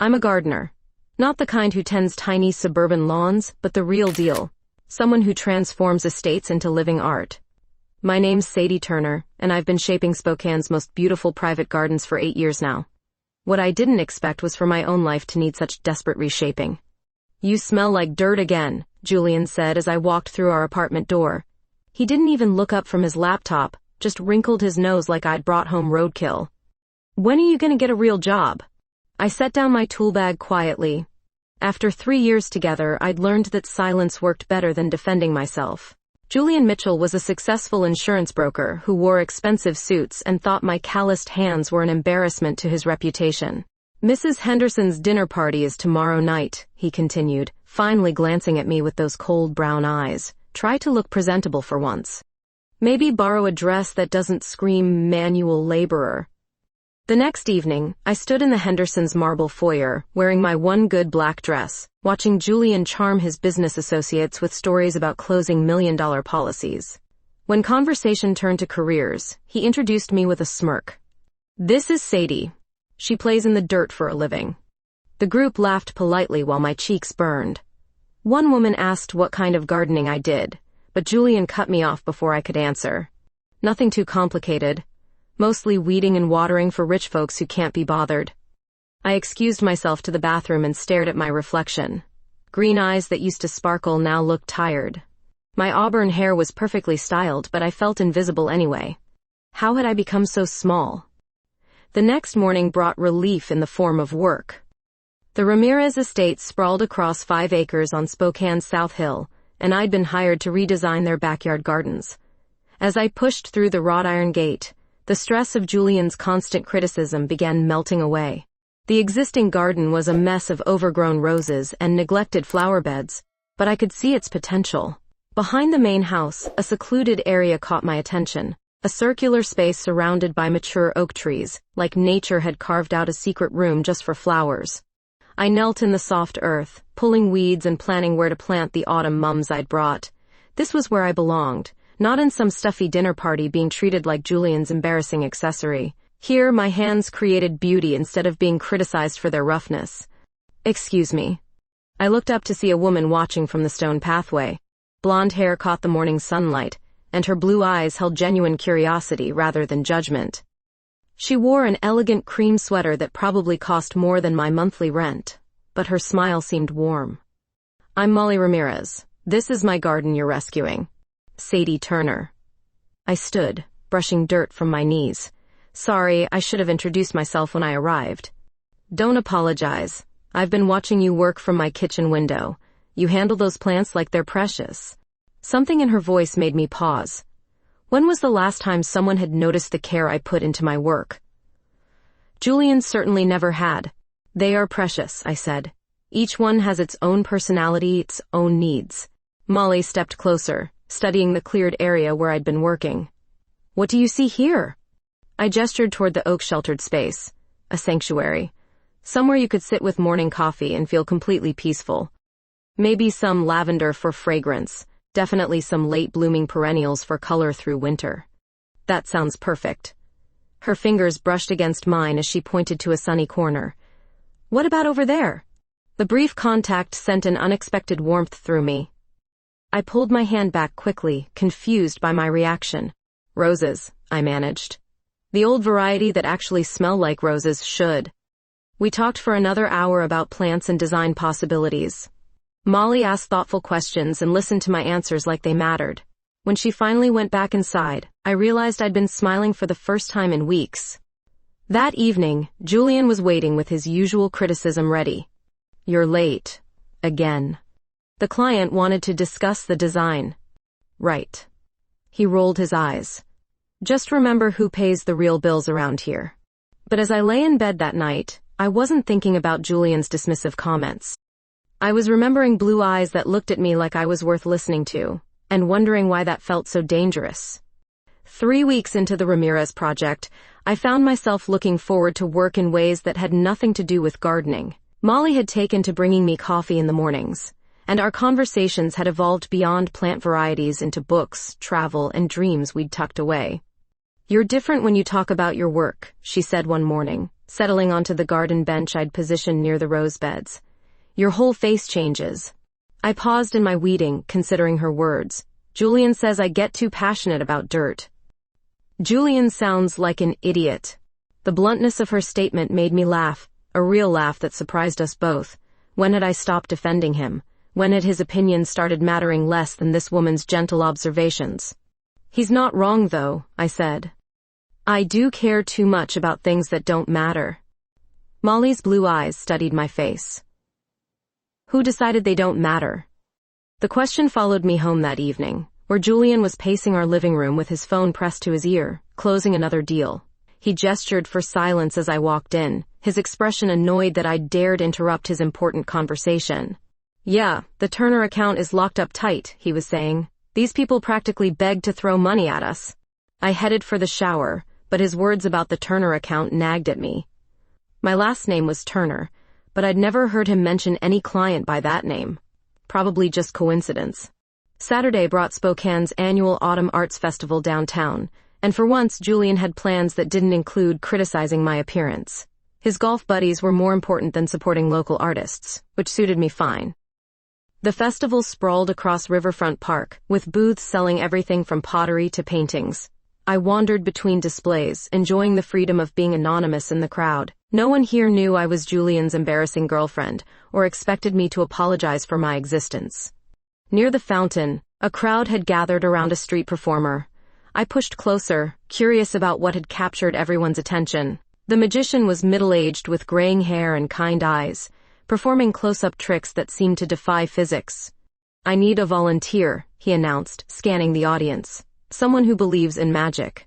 I'm a gardener. Not the kind who tends tiny suburban lawns, but the real deal. Someone who transforms estates into living art. My name's Sadie Turner, and I've been shaping Spokane's most beautiful private gardens for 8 years now. What I didn't expect was for my own life to need such desperate reshaping. You smell like dirt again, Julian said as I walked through our apartment door. He didn't even look up from his laptop, just wrinkled his nose like I'd brought home roadkill. When are you gonna get a real job? I set down my tool bag quietly. After 3 years together, I'd learned that silence worked better than defending myself. Julian Mitchell was a successful insurance broker who wore expensive suits and thought my calloused hands were an embarrassment to his reputation. Mrs. Henderson's dinner party is tomorrow night, he continued, finally glancing at me with those cold brown eyes. Try to look presentable for once. Maybe borrow a dress that doesn't scream manual laborer. The next evening, I stood in the Hendersons' marble foyer, wearing my one good black dress, watching Julian charm his business associates with stories about closing million-dollar policies. When conversation turned to careers, he introduced me with a smirk. This is Sadie. She plays in the dirt for a living. The group laughed politely while my cheeks burned. One woman asked what kind of gardening I did, but Julian cut me off before I could answer. Nothing too complicated. Mostly weeding and watering for rich folks who can't be bothered. I excused myself to the bathroom and stared at my reflection. Green eyes that used to sparkle now looked tired. My auburn hair was perfectly styled, but I felt invisible anyway. How had I become so small? The next morning brought relief in the form of work. The Ramirez estate sprawled across 5 acres on Spokane's South Hill, and I'd been hired to redesign their backyard gardens. As I pushed through the wrought iron gate, the stress of Julian's constant criticism began melting away. The existing garden was a mess of overgrown roses and neglected flower beds, but I could see its potential. Behind the main house, a secluded area caught my attention. A circular space surrounded by mature oak trees, like nature had carved out a secret room just for flowers. I knelt in the soft earth, pulling weeds and planning where to plant the autumn mums I'd brought. This was where I belonged, not in some stuffy dinner party being treated like Julian's embarrassing accessory. Here, my hands created beauty instead of being criticized for their roughness. Excuse me. I looked up to see a woman watching from the stone pathway. Blonde hair caught the morning sunlight, and her blue eyes held genuine curiosity rather than judgment. She wore an elegant cream sweater that probably cost more than my monthly rent, but her smile seemed warm. I'm Molly Ramirez. This is my garden you're rescuing. Sadie Turner. I stood, brushing dirt from my knees. Sorry, I should have introduced myself when I arrived. Don't apologize. I've been watching you work from my kitchen window. You handle those plants like they're precious. Something in her voice made me pause. When was the last time someone had noticed the care I put into my work? Julian certainly never had. They are precious, I said. Each one has its own personality, its own needs. Molly stepped closer, studying the cleared area where I'd been working. What do you see here? I gestured toward the oak-sheltered space. A sanctuary. Somewhere you could sit with morning coffee and feel completely peaceful. Maybe some lavender for fragrance. Definitely some late-blooming perennials for color through winter. That sounds perfect. Her fingers brushed against mine as she pointed to a sunny corner. What about over there? The brief contact sent an unexpected warmth through me. I pulled my hand back quickly, confused by my reaction. Roses, I managed. The old variety that actually smell like roses should. We talked for another hour about plants and design possibilities. Molly asked thoughtful questions and listened to my answers like they mattered. When she finally went back inside, I realized I'd been smiling for the first time in weeks. That evening, Julian was waiting with his usual criticism ready. You're late. Again. The client wanted to discuss the design. Right. He rolled his eyes. Just remember who pays the real bills around here. But as I lay in bed that night, I wasn't thinking about Julian's dismissive comments. I was remembering blue eyes that looked at me like I was worth listening to, and wondering why that felt so dangerous. 3 weeks into the Ramirez project, I found myself looking forward to work in ways that had nothing to do with gardening. Molly had taken to bringing me coffee in the mornings, and our conversations had evolved beyond plant varieties into books, travel, and dreams we'd tucked away. You're different when you talk about your work, she said one morning, settling onto the garden bench I'd positioned near the rose beds. Your whole face changes. I paused in my weeding, considering her words. Julian says I get too passionate about dirt. Julian sounds like an idiot. The bluntness of her statement made me laugh, a real laugh that surprised us both. When had I stopped defending him? When had his opinion started mattering less than this woman's gentle observations? He's not wrong, though, I said. I do care too much about things that don't matter. Molly's blue eyes studied my face. Who decided they don't matter? The question followed me home that evening, where Julian was pacing our living room with his phone pressed to his ear, closing another deal. He gestured for silence as I walked in, his expression annoyed that I'd dared interrupt his important conversation. Yeah, the Turner account is locked up tight, he was saying. These people practically begged to throw money at us. I headed for the shower, but his words about the Turner account nagged at me. My last name was Turner, but I'd never heard him mention any client by that name. Probably just coincidence. Saturday brought Spokane's annual Autumn Arts Festival downtown, and for once Julian had plans that didn't include criticizing my appearance. His golf buddies were more important than supporting local artists, which suited me fine. The festival sprawled across Riverfront Park, with booths selling everything from pottery to paintings. I wandered between displays, enjoying the freedom of being anonymous in the crowd. No one here knew I was Julian's embarrassing girlfriend, or expected me to apologize for my existence. Near the fountain, a crowd had gathered around a street performer. I pushed closer, curious about what had captured everyone's attention. The magician was middle-aged with graying hair and kind eyes, performing close-up tricks that seemed to defy physics. I need a volunteer, he announced, scanning the audience. Someone who believes in magic.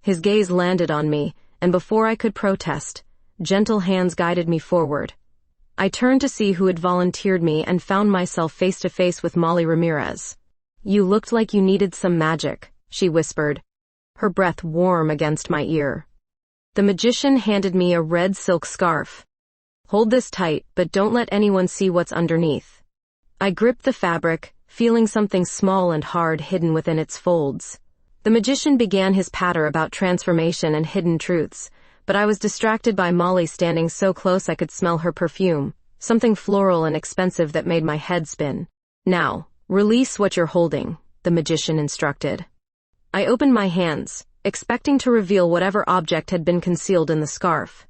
His gaze landed on me, and before I could protest, gentle hands guided me forward. I turned to see who had volunteered me and found myself face-to-face with Molly Ramirez. You looked like you needed some magic, she whispered, her breath warm against my ear. The magician handed me a red silk scarf. Hold this tight, but don't let anyone see what's underneath. I gripped the fabric, feeling something small and hard hidden within its folds. The magician began his patter about transformation and hidden truths, but I was distracted by Molly standing so close I could smell her perfume, something floral and expensive that made my head spin. Now, release what you're holding, the magician instructed. I opened my hands, expecting to reveal whatever object had been concealed in the scarf.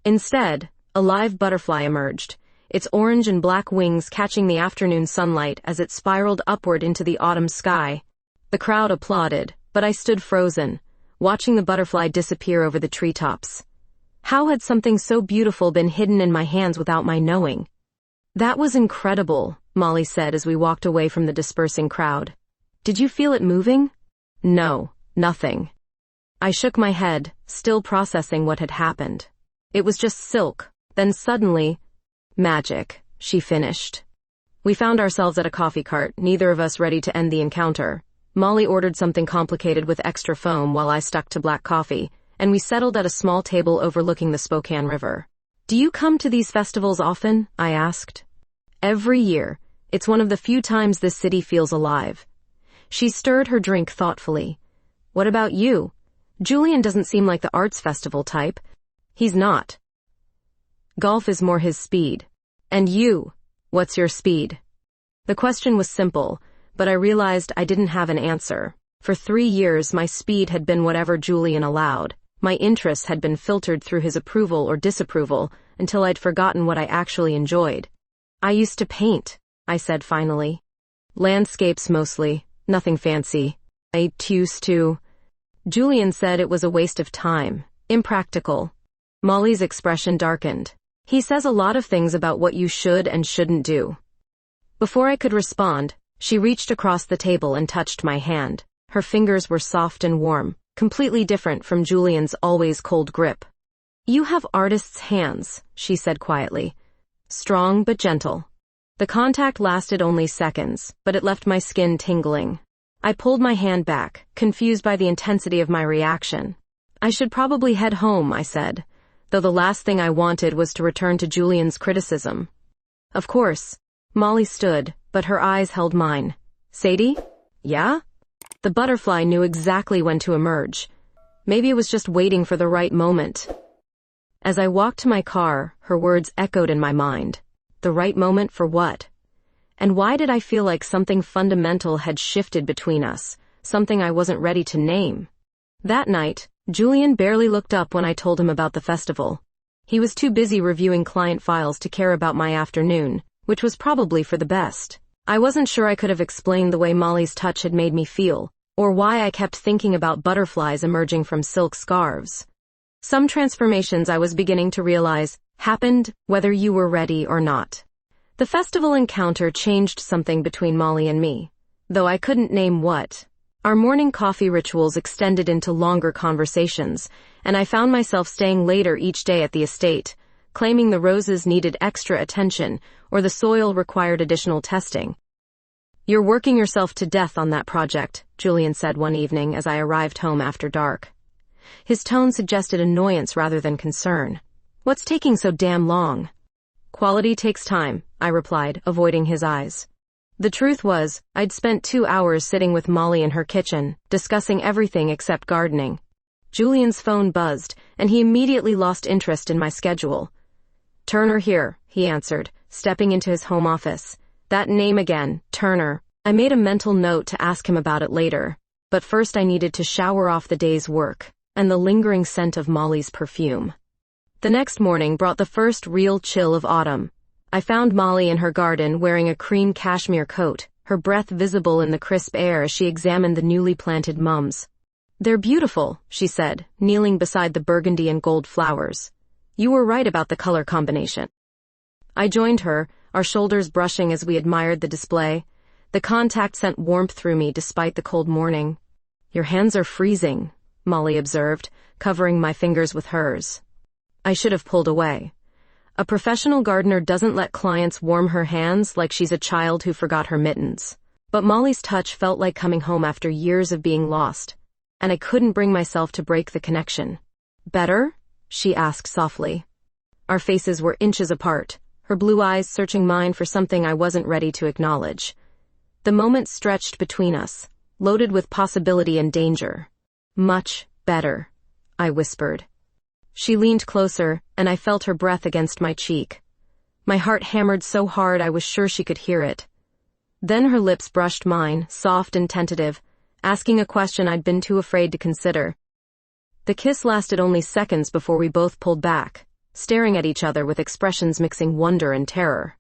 Instead, a live butterfly emerged, its orange and black wings catching the afternoon sunlight as it spiraled upward into the autumn sky. The crowd applauded, but I stood frozen, watching the butterfly disappear over the treetops. How had something so beautiful been hidden in my hands without my knowing? That was incredible, Molly said as we walked away from the dispersing crowd. Did you feel it moving? No, nothing. I shook my head, still processing what had happened. It was just silk. Then suddenly, magic, she finished. We found ourselves at a coffee cart, neither of us ready to end the encounter. Molly ordered something complicated with extra foam while I stuck to black coffee, and we settled at a small table overlooking the Spokane River. Do you come to these festivals often? I asked. Every year. It's one of the few times this city feels alive. She stirred her drink thoughtfully. What about you? Julian doesn't seem like the arts festival type. He's not. Golf is more his speed. And you, what's your speed? The question was simple, but I realized I didn't have an answer. For 3 years, my speed had been whatever Julian allowed. My interests had been filtered through his approval or disapproval until I'd forgotten what I actually enjoyed. I used to paint, I said finally. Landscapes mostly, nothing fancy. I used to. Julian said it was a waste of time, impractical. Molly's expression darkened. He says a lot of things about what you should and shouldn't do. Before I could respond, she reached across the table and touched my hand. Her fingers were soft and warm, completely different from Julian's always cold grip. You have artist's hands, she said quietly. Strong but gentle. The contact lasted only seconds, but it left my skin tingling. I pulled my hand back, confused by the intensity of my reaction. I should probably head home, I said, though the last thing I wanted was to return to Julian's criticism. Of course. Molly stood, but her eyes held mine. Sadie? Yeah? The butterfly knew exactly when to emerge. Maybe it was just waiting for the right moment. As I walked to my car, her words echoed in my mind. The right moment for what? And why did I feel like something fundamental had shifted between us, something I wasn't ready to name? That night, Julian barely looked up when I told him about the festival. He was too busy reviewing client files to care about my afternoon, which was probably for the best. I wasn't sure I could have explained the way Molly's touch had made me feel, or why I kept thinking about butterflies emerging from silk scarves. Some transformations, I was beginning to realize, happened whether you were ready or not. The festival encounter changed something between Molly and me, though I couldn't name what. Our morning coffee rituals extended into longer conversations, and I found myself staying later each day at the estate, claiming the roses needed extra attention or the soil required additional testing. "You're working yourself to death on that project," Julian said one evening as I arrived home after dark. His tone suggested annoyance rather than concern. "What's taking so damn long?" "Quality takes time," I replied, avoiding his eyes. The truth was, I'd spent 2 hours sitting with Molly in her kitchen, discussing everything except gardening. Julian's phone buzzed, and he immediately lost interest in my schedule. "Turner here," he answered, stepping into his home office. That name again, Turner. I made a mental note to ask him about it later, but first I needed to shower off the day's work and the lingering scent of Molly's perfume. The next morning brought the first real chill of autumn. I found Molly in her garden wearing a cream cashmere coat, her breath visible in the crisp air as she examined the newly planted mums. "They're beautiful," she said, kneeling beside the burgundy and gold flowers. "You were right about the color combination." I joined her, our shoulders brushing as we admired the display. The contact sent warmth through me despite the cold morning. "Your hands are freezing," Molly observed, covering my fingers with hers. I should have pulled away. A professional gardener doesn't let clients warm her hands like she's a child who forgot her mittens. But Molly's touch felt like coming home after years of being lost, and I couldn't bring myself to break the connection. "Better?" she asked softly. Our faces were inches apart, her blue eyes searching mine for something I wasn't ready to acknowledge. The moment stretched between us, loaded with possibility and danger. "Much better," I whispered. She leaned closer, and I felt her breath against my cheek. My heart hammered so hard I was sure she could hear it. Then her lips brushed mine, soft and tentative, asking a question I'd been too afraid to consider. The kiss lasted only seconds before we both pulled back, staring at each other with expressions mixing wonder and terror.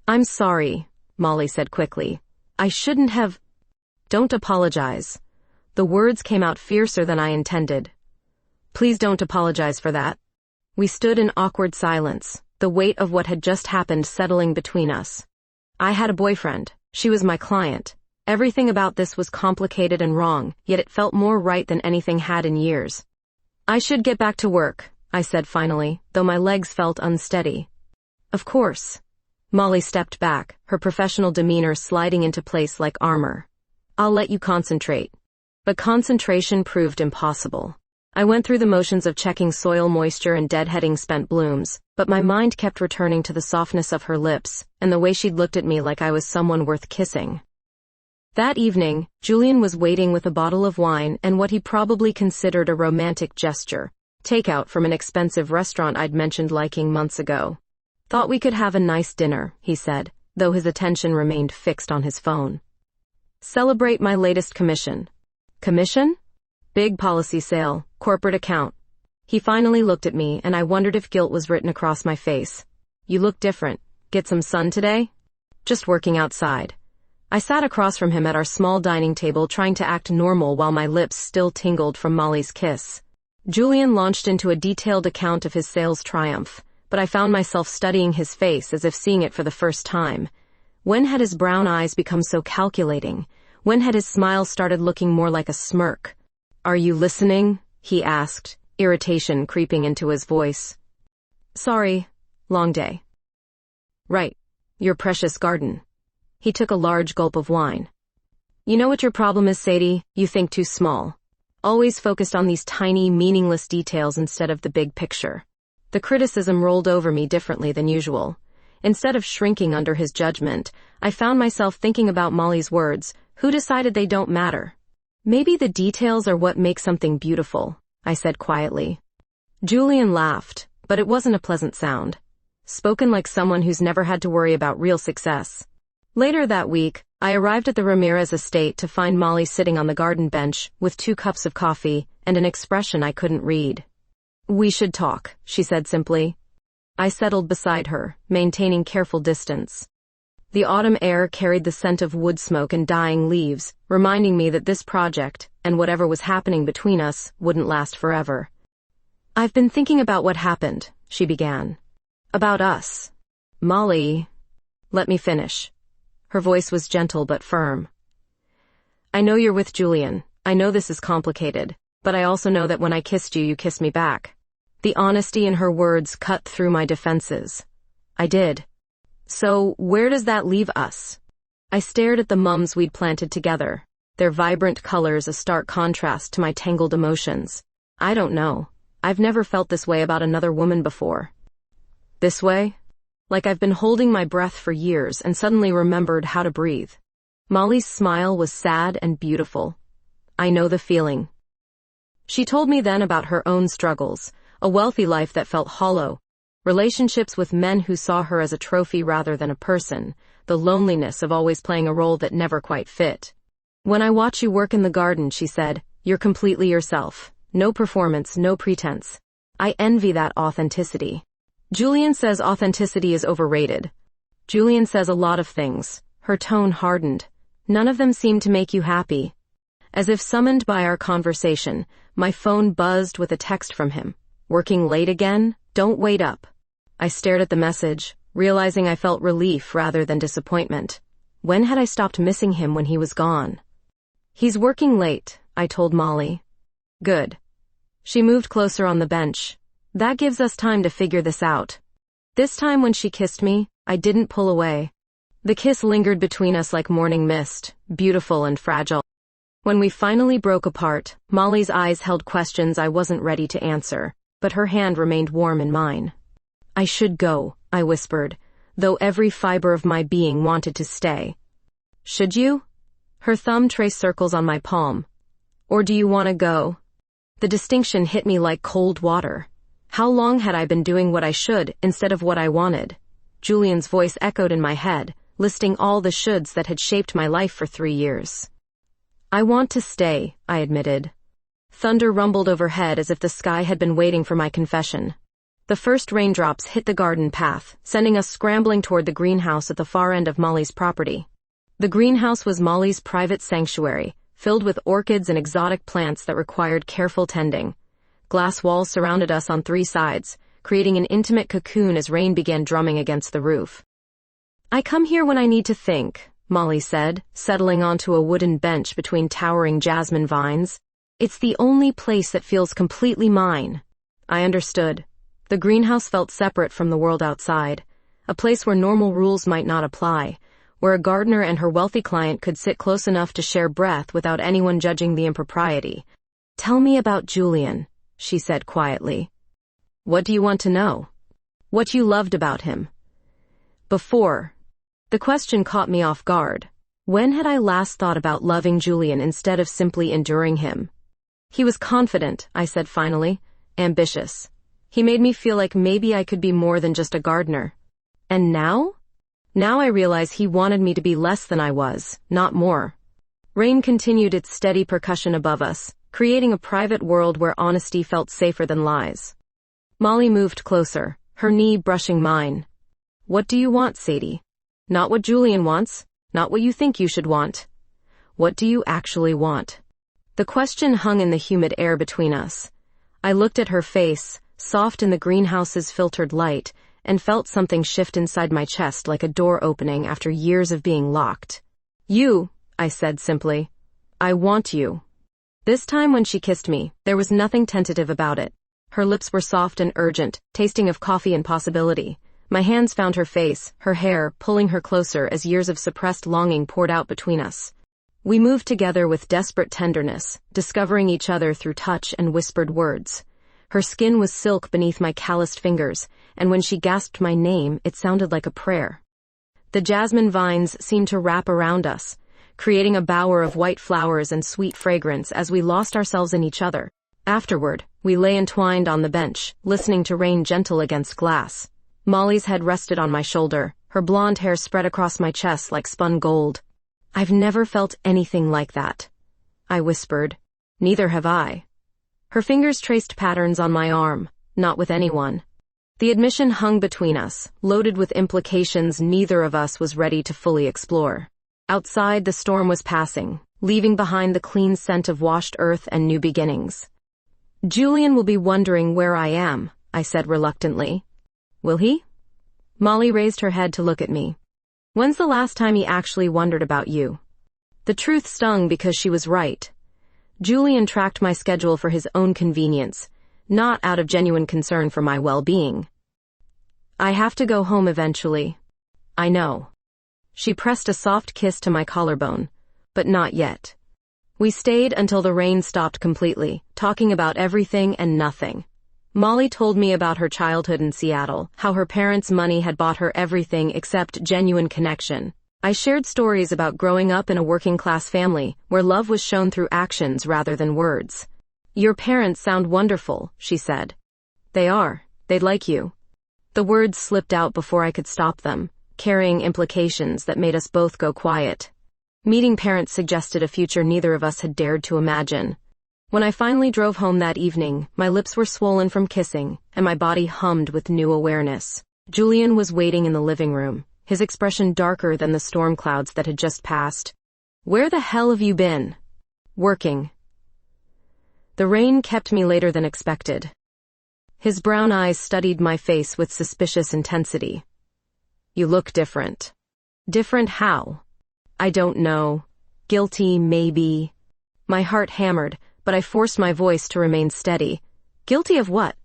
"I'm sorry," Molly said quickly. "I shouldn't have—" "Don't apologize." The words came out fiercer than I intended. "Please don't apologize for that." We stood in awkward silence, the weight of what had just happened settling between us. I had a boyfriend. She was my client. Everything about this was complicated and wrong, yet it felt more right than anything had in years. "I should get back to work," I said finally, though my legs felt unsteady. "Of course." Molly stepped back, her professional demeanor sliding into place like armor. "I'll let you concentrate." But concentration proved impossible. I went through the motions of checking soil moisture and deadheading spent blooms, but my mind kept returning to the softness of her lips and the way she'd looked at me like I was someone worth kissing. That evening, Julian was waiting with a bottle of wine and what he probably considered a romantic gesture, takeout from an expensive restaurant I'd mentioned liking months ago. "Thought we could have a nice dinner," he said, though his attention remained fixed on his phone. "Celebrate my latest commission." "Commission?" "Big policy sale, corporate account." He finally looked at me, and I wondered if guilt was written across my face. "You look different. Get some sun today?" "Just working outside." I sat across from him at our small dining table trying to act normal while my lips still tingled from Molly's kiss. Julian launched into a detailed account of his sales triumph, but I found myself studying his face as if seeing it for the first time. When had his brown eyes become so calculating? When had his smile started looking more like a smirk? "Are you listening?" he asked, irritation creeping into his voice. "Sorry, long day." "Right, your precious garden." He took a large gulp of wine. "You know what your problem is, Sadie? You think too small. Always focused on these tiny, meaningless details instead of the big picture." The criticism rolled over me differently than usual. Instead of shrinking under his judgment, I found myself thinking about Molly's words, "Who decided they don't matter?" "Maybe the details are what make something beautiful," I said quietly. Julian laughed, But it wasn't a pleasant sound. Spoken like someone who's never had to worry about real success. Later that week, I arrived at the Ramirez estate to find Molly sitting on the garden bench with 2 cups of coffee and an expression I couldn't read. "We should talk," she said simply. I settled beside her, maintaining careful distance. The autumn air carried the scent of wood smoke and dying leaves, reminding me that this project, and whatever was happening between us, wouldn't last forever. "I've been thinking about what happened," she began. "About us." "Molly." "Let me finish." Her voice was gentle but firm. "I know you're with Julian. I know this is complicated, but I also know that when I kissed you, you kissed me back." The honesty in her words cut through my defenses. "I did." "So, where does that leave us?" I stared at the mums we'd planted together, their vibrant colors a stark contrast to my tangled emotions. "I don't know. I've never felt this way about another woman before." "This way?" Like I've been holding my breath for years and suddenly remembered how to breathe. Molly's smile was sad and beautiful. "I know the feeling." She told me then about her own struggles, a wealthy life that felt hollow, relationships with men who saw her as a trophy rather than a person, the loneliness of always playing a role that never quite fit. "When I watch you work in the garden," she said, "you're completely yourself. No performance, no pretense. I envy that authenticity." Julian says authenticity is overrated. Julian says a lot of things. Her tone hardened. None of them seemed to make you happy. As if summoned by our conversation, my phone buzzed with a text from him. "Working late again? Don't wait up." I stared at the message, realizing I felt relief rather than disappointment. When had I stopped missing him when he was gone? "He's working late," I told Molly. "Good." She moved closer on the bench. "That gives us time to figure this out." This time when she kissed me, I didn't pull away. The kiss lingered between us like morning mist, beautiful and fragile. When we finally broke apart, Molly's eyes held questions I wasn't ready to answer, but her hand remained warm in mine. "I should go," I whispered, though every fiber of my being wanted to stay. "Should you?" Her thumb traced circles on my palm. "Or do you want to go?" The distinction hit me like cold water. How long had I been doing what I should instead of what I wanted? Julian's voice echoed in my head, listing all the shoulds that had shaped my life for 3 years. "I want to stay," I admitted. Thunder rumbled overhead as if the sky had been waiting for my confession. The first raindrops hit the garden path, sending us scrambling toward the greenhouse at the far end of Molly's property. The greenhouse was Molly's private sanctuary, filled with orchids and exotic plants that required careful tending. Glass walls surrounded us on 3 sides, creating an intimate cocoon as rain began drumming against the roof. "I come here when I need to think," Molly said, settling onto a wooden bench between towering jasmine vines. "It's the only place that feels completely mine." I understood. The greenhouse felt separate from the world outside, a place where normal rules might not apply, where a gardener and her wealthy client could sit close enough to share breath without anyone judging the impropriety. "Tell me about Julian," she said quietly. "What do you want to know?" "What you loved about him." Before. The question caught me off guard. When had I last thought about loving Julian instead of simply enduring him? "He was confident," I said finally. "Ambitious. He made me feel like maybe I could be more than just a gardener." "And now?" "Now I realize he wanted me to be less than I was, not more." Rain continued its steady percussion above us, creating a private world where honesty felt safer than lies. Molly moved closer, her knee brushing mine. "What do you want, Sadie? Not what Julian wants, not what you think you should want. What do you actually want?" The question hung in the humid air between us. I looked at her face, soft in the greenhouse's filtered light, and felt something shift inside my chest like a door opening after years of being locked. "You," I said simply. "I want you." This time when she kissed me, there was nothing tentative about it. Her lips were soft and urgent, tasting of coffee and possibility. My hands found her face, her hair, pulling her closer as years of suppressed longing poured out between us. We moved together with desperate tenderness, discovering each other through touch and whispered words. Her skin was silk beneath my calloused fingers, and when she gasped my name, it sounded like a prayer. The jasmine vines seemed to wrap around us, creating a bower of white flowers and sweet fragrance as we lost ourselves in each other. Afterward, we lay entwined on the bench, listening to rain gentle against glass. Molly's head rested on my shoulder, her blonde hair spread across my chest like spun gold. "I've never felt anything like that," I whispered. "Neither have I." Her fingers traced patterns on my arm. "Not with anyone." The admission hung between us, loaded with implications neither of us was ready to fully explore. Outside, the storm was passing, leaving behind the clean scent of washed earth and new beginnings. "Julian will be wondering where I am," I said reluctantly. "Will he?" Molly raised her head to look at me. "When's the last time he actually wondered about you?" The truth stung because she was right. Julian tracked my schedule for his own convenience, not out of genuine concern for my well-being. "I have to go home eventually." "I know." She pressed a soft kiss to my collarbone, but not yet. We stayed until the rain stopped completely, talking about everything and nothing. Molly told me about her childhood in Seattle, how her parents' money had bought her everything except genuine connection. I shared stories about growing up in a working-class family, where love was shown through actions rather than words. "Your parents sound wonderful," she said. "They are. They'd like you." The words slipped out before I could stop them, carrying implications that made us both go quiet. Meeting parents suggested a future neither of us had dared to imagine. When I finally drove home that evening, my lips were swollen from kissing, and my body hummed with new awareness. Julian was waiting in the living room, his expression darker than the storm clouds that had just passed. "Where the hell have you been?" "Working." The rain kept me later than expected. His brown eyes studied my face with suspicious intensity. "You look different." "Different how?" "I don't know. Guilty, maybe." My heart hammered, but I forced my voice to remain steady. "Guilty of what?"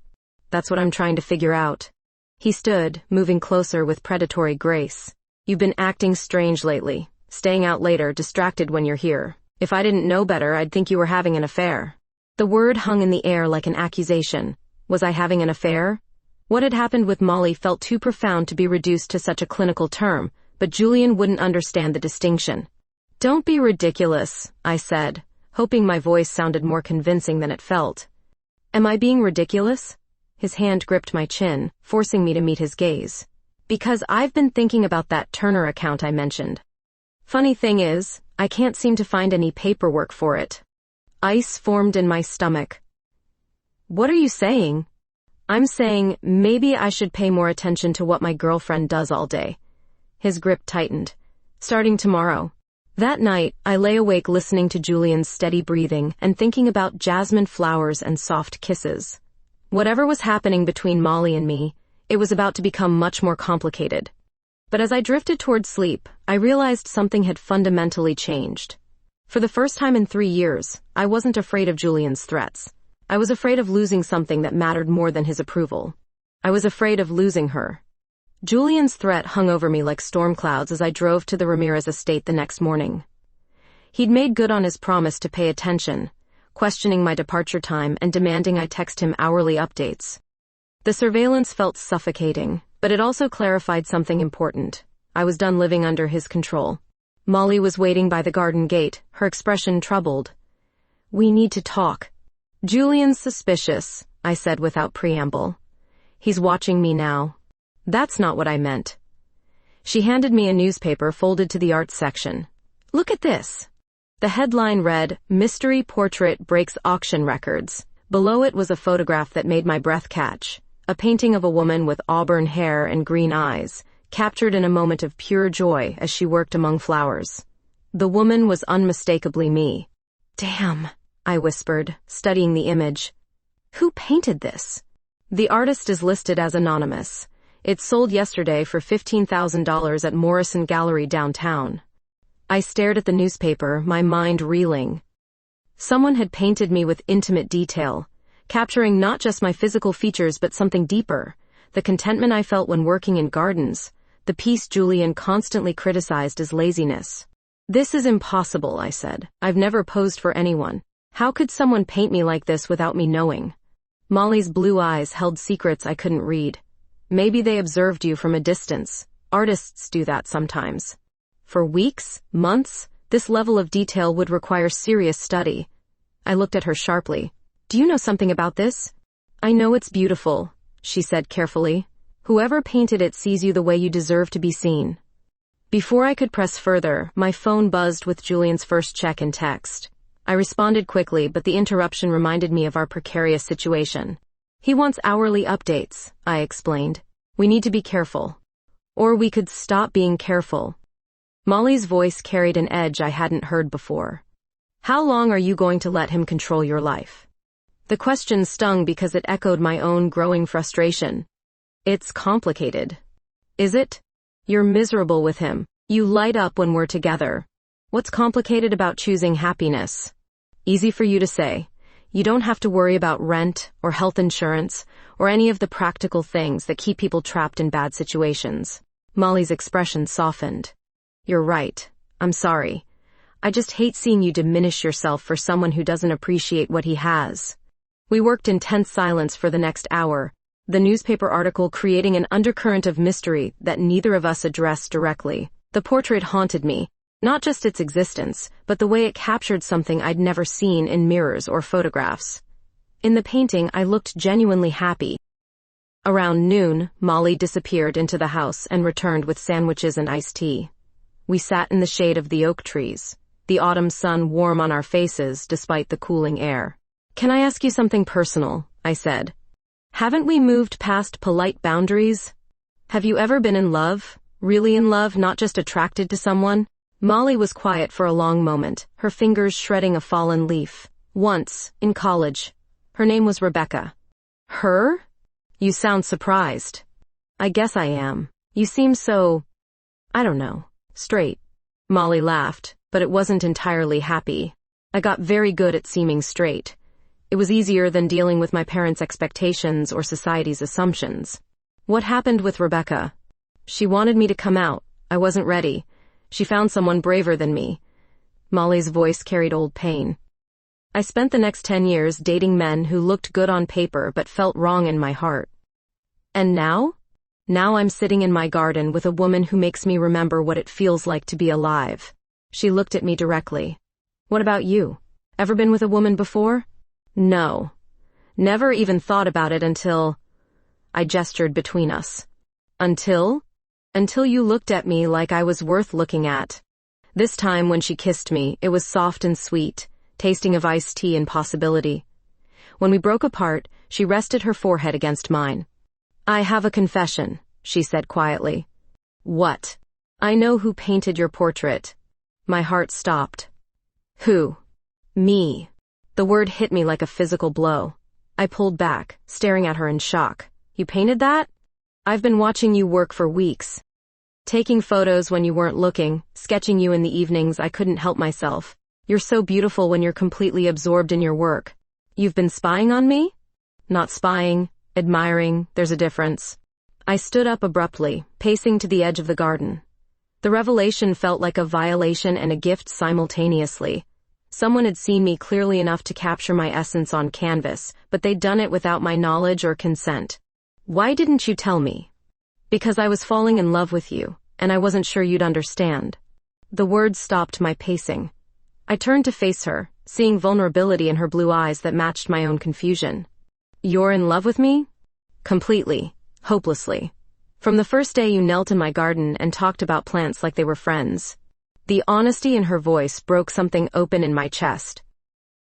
"That's what I'm trying to figure out." He stood, moving closer with predatory grace. "You've been acting strange lately, staying out later, distracted when you're here. If I didn't know better, I'd think you were having an affair." The word hung in the air like an accusation. Was I having an affair? What had happened with Molly felt too profound to be reduced to such a clinical term, but Julian wouldn't understand the distinction. "Don't be ridiculous," I said, hoping my voice sounded more convincing than it felt. "Am I being ridiculous?" His hand gripped my chin, forcing me to meet his gaze. "Because I've been thinking about that Turner account I mentioned. Funny thing is, I can't seem to find any paperwork for it." Ice formed in my stomach. "What are you saying?" "I'm saying maybe I should pay more attention to what my girlfriend does all day." His grip tightened. "Starting tomorrow." That night, I lay awake listening to Julian's steady breathing and thinking about jasmine flowers and soft kisses. Whatever was happening between Molly and me, it was about to become much more complicated. But as I drifted toward sleep, I realized something had fundamentally changed. For the first time in 3 years, I wasn't afraid of Julian's threats. I was afraid of losing something that mattered more than his approval. I was afraid of losing her. Julian's threat hung over me like storm clouds as I drove to the Ramirez estate the next morning. He'd made good on his promise to pay attention, questioning my departure time and demanding I text him hourly updates. The surveillance felt suffocating, but it also clarified something important. I was done living under his control. Molly was waiting by the garden gate, her expression troubled. "We need to talk." "Julian's suspicious," I said without preamble. "He's watching me now." "That's not what I meant." She handed me a newspaper folded to the arts section. "Look at this." The headline read, "Mystery Portrait Breaks Auction Records." Below it was a photograph that made my breath catch. A painting of a woman with auburn hair and green eyes, captured in a moment of pure joy as she worked among flowers. The woman was unmistakably me. "Damn," I whispered, studying the image. "Who painted this?" "The artist is listed as anonymous. It sold yesterday for $15,000 at Morrison Gallery downtown." I stared at the newspaper, my mind reeling. Someone had painted me with intimate detail, capturing not just my physical features but something deeper, the contentment I felt when working in gardens, the peace Julian constantly criticized as laziness. "This is impossible," I said. "I've never posed for anyone. How could someone paint me like this without me knowing?" Molly's blue eyes held secrets I couldn't read. "Maybe they observed you from a distance. Artists do that sometimes." For weeks, months, this level of detail would require serious study. I looked at her sharply. Do you know something about this? I know it's beautiful, she said carefully. Whoever painted it sees you the way you deserve to be seen. Before I could press further, my phone buzzed with Julian's first check and text. I responded quickly, but the interruption reminded me of our precarious situation. He wants hourly updates, I explained. We need to be careful. Or we could stop being careful. Molly's voice carried an edge I hadn't heard before. How long are you going to let him control your life? The question stung because it echoed my own growing frustration. It's complicated. Is it? You're miserable with him. You light up when we're together. What's complicated about choosing happiness? Easy for you to say. You don't have to worry about rent or health insurance or any of the practical things that keep people trapped in bad situations. Molly's expression softened. You're right. I'm sorry. I just hate seeing you diminish yourself for someone who doesn't appreciate what he has. We worked in tense silence for the next hour, the newspaper article creating an undercurrent of mystery that neither of us addressed directly. The portrait haunted me, not just its existence, but the way it captured something I'd never seen in mirrors or photographs. In the painting, I looked genuinely happy. Around noon, Molly disappeared into the house and returned with sandwiches and iced tea. We sat in the shade of the oak trees, the autumn sun warm on our faces despite the cooling air. Can I ask you something personal? I said. Haven't we moved past polite boundaries? Have you ever been in love? Really in love, not just attracted to someone? Molly was quiet for a long moment, her fingers shredding a fallen leaf. Once, in college. Her name was Rebecca. Her? You sound surprised. I guess I am. You seem so, I don't know, straight. Molly laughed, but it wasn't entirely happy. I got very good at seeming straight. It was easier than dealing with my parents' expectations or society's assumptions. What happened with Rebecca? She wanted me to come out. I wasn't ready. She found someone braver than me. Molly's voice carried old pain. I spent the next 10 years dating men who looked good on paper but felt wrong in my heart. And now? Now I'm sitting in my garden with a woman who makes me remember what it feels like to be alive. She looked at me directly. What about you? Ever been with a woman before? No. Never even thought about it until... I gestured between us. Until you looked at me like I was worth looking at. This time when she kissed me, it was soft and sweet, tasting of iced tea and possibility. When we broke apart, she rested her forehead against mine. I have a confession, she said quietly. What? I know who painted your portrait. My heart stopped. Who? Me. The word hit me like a physical blow. I pulled back, staring at her in shock. You painted that? I've been watching you work for weeks. Taking photos when you weren't looking, sketching you in the evenings. I couldn't help myself. You're so beautiful when you're completely absorbed in your work. You've been spying on me? Not spying, admiring, there's a difference. I stood up abruptly, pacing to the edge of the garden. The revelation felt like a violation and a gift simultaneously. Someone had seen me clearly enough to capture my essence on canvas, but they'd done it without my knowledge or consent. Why didn't you tell me? Because I was falling in love with you, and I wasn't sure you'd understand. The words stopped my pacing. I turned to face her, seeing vulnerability in her blue eyes that matched my own confusion. You're in love with me? Completely. Hopelessly. From the first day you knelt in my garden and talked about plants like they were friends. The honesty in her voice broke something open in my chest.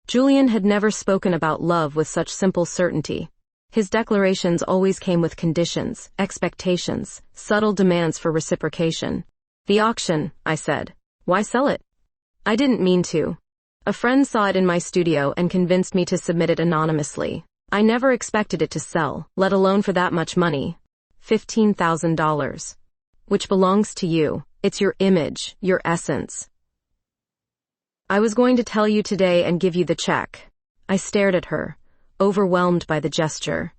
Julian had never spoken about love with such simple certainty. His declarations always came with conditions, expectations, subtle demands for reciprocation. The auction, I said. Why sell it? I didn't mean to. A friend saw it in my studio and convinced me to submit it anonymously. I never expected it to sell, let alone for that much money. $15,000. Which belongs to you. It's your image, your essence. I was going to tell you today and give you the check. I stared at her, overwhelmed by the gesture.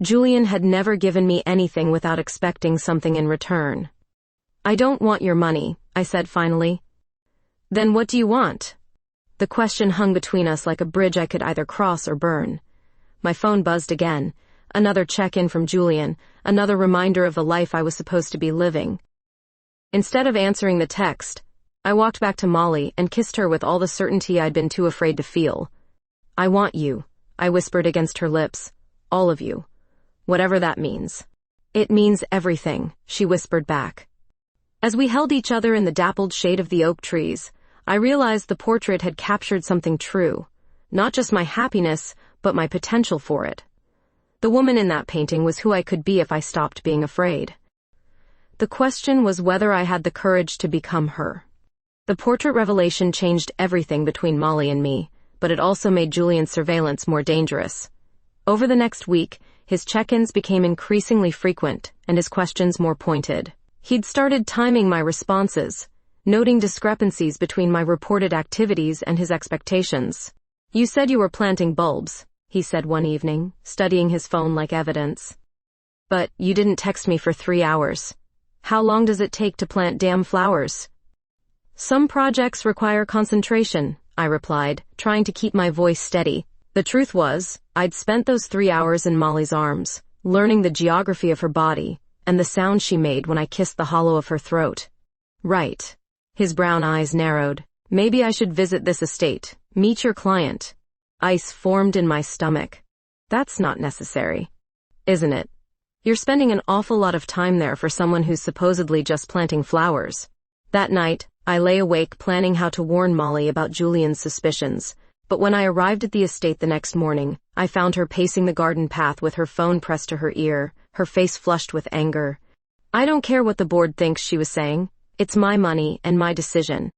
Julian had never given me anything without expecting something in return. I don't want your money, I said finally. Then what do you want? The question hung between us like a bridge I could either cross or burn. My phone buzzed again. Another check-in from Julian, another reminder of the life I was supposed to be living. Instead of answering the text, I walked back to Molly and kissed her with all the certainty I'd been too afraid to feel. I want you. I whispered against her lips. All of you. Whatever that means. It means everything, she whispered back. As we held each other in the dappled shade of the oak trees, I realized the portrait had captured something true. Not just my happiness, but my potential for it. The woman in that painting was who I could be if I stopped being afraid. The question was whether I had the courage to become her. The portrait revelation changed everything between Molly and me, but it also made Julian's surveillance more dangerous. Over the next week, his check-ins became increasingly frequent and his questions more pointed. He'd started timing my responses, noting discrepancies between my reported activities and his expectations. You said you were planting bulbs, he said one evening, studying his phone like evidence. But you didn't text me for 3 hours. How long does it take to plant damn flowers? Some projects require concentration, I replied, trying to keep my voice steady. The truth was, I'd spent those 3 hours in Molly's arms, learning the geography of her body and the sound she made when I kissed the hollow of her throat. Right. His brown eyes narrowed. Maybe I should visit this estate, meet your client. Ice formed in my stomach. That's not necessary. Isn't it? You're spending an awful lot of time there for someone who's supposedly just planting flowers. That night, I lay awake planning how to warn Molly about Julian's suspicions, but when I arrived at the estate the next morning, I found her pacing the garden path with her phone pressed to her ear, her face flushed with anger. I don't care what the board thinks, she was saying. It's my money and my decision.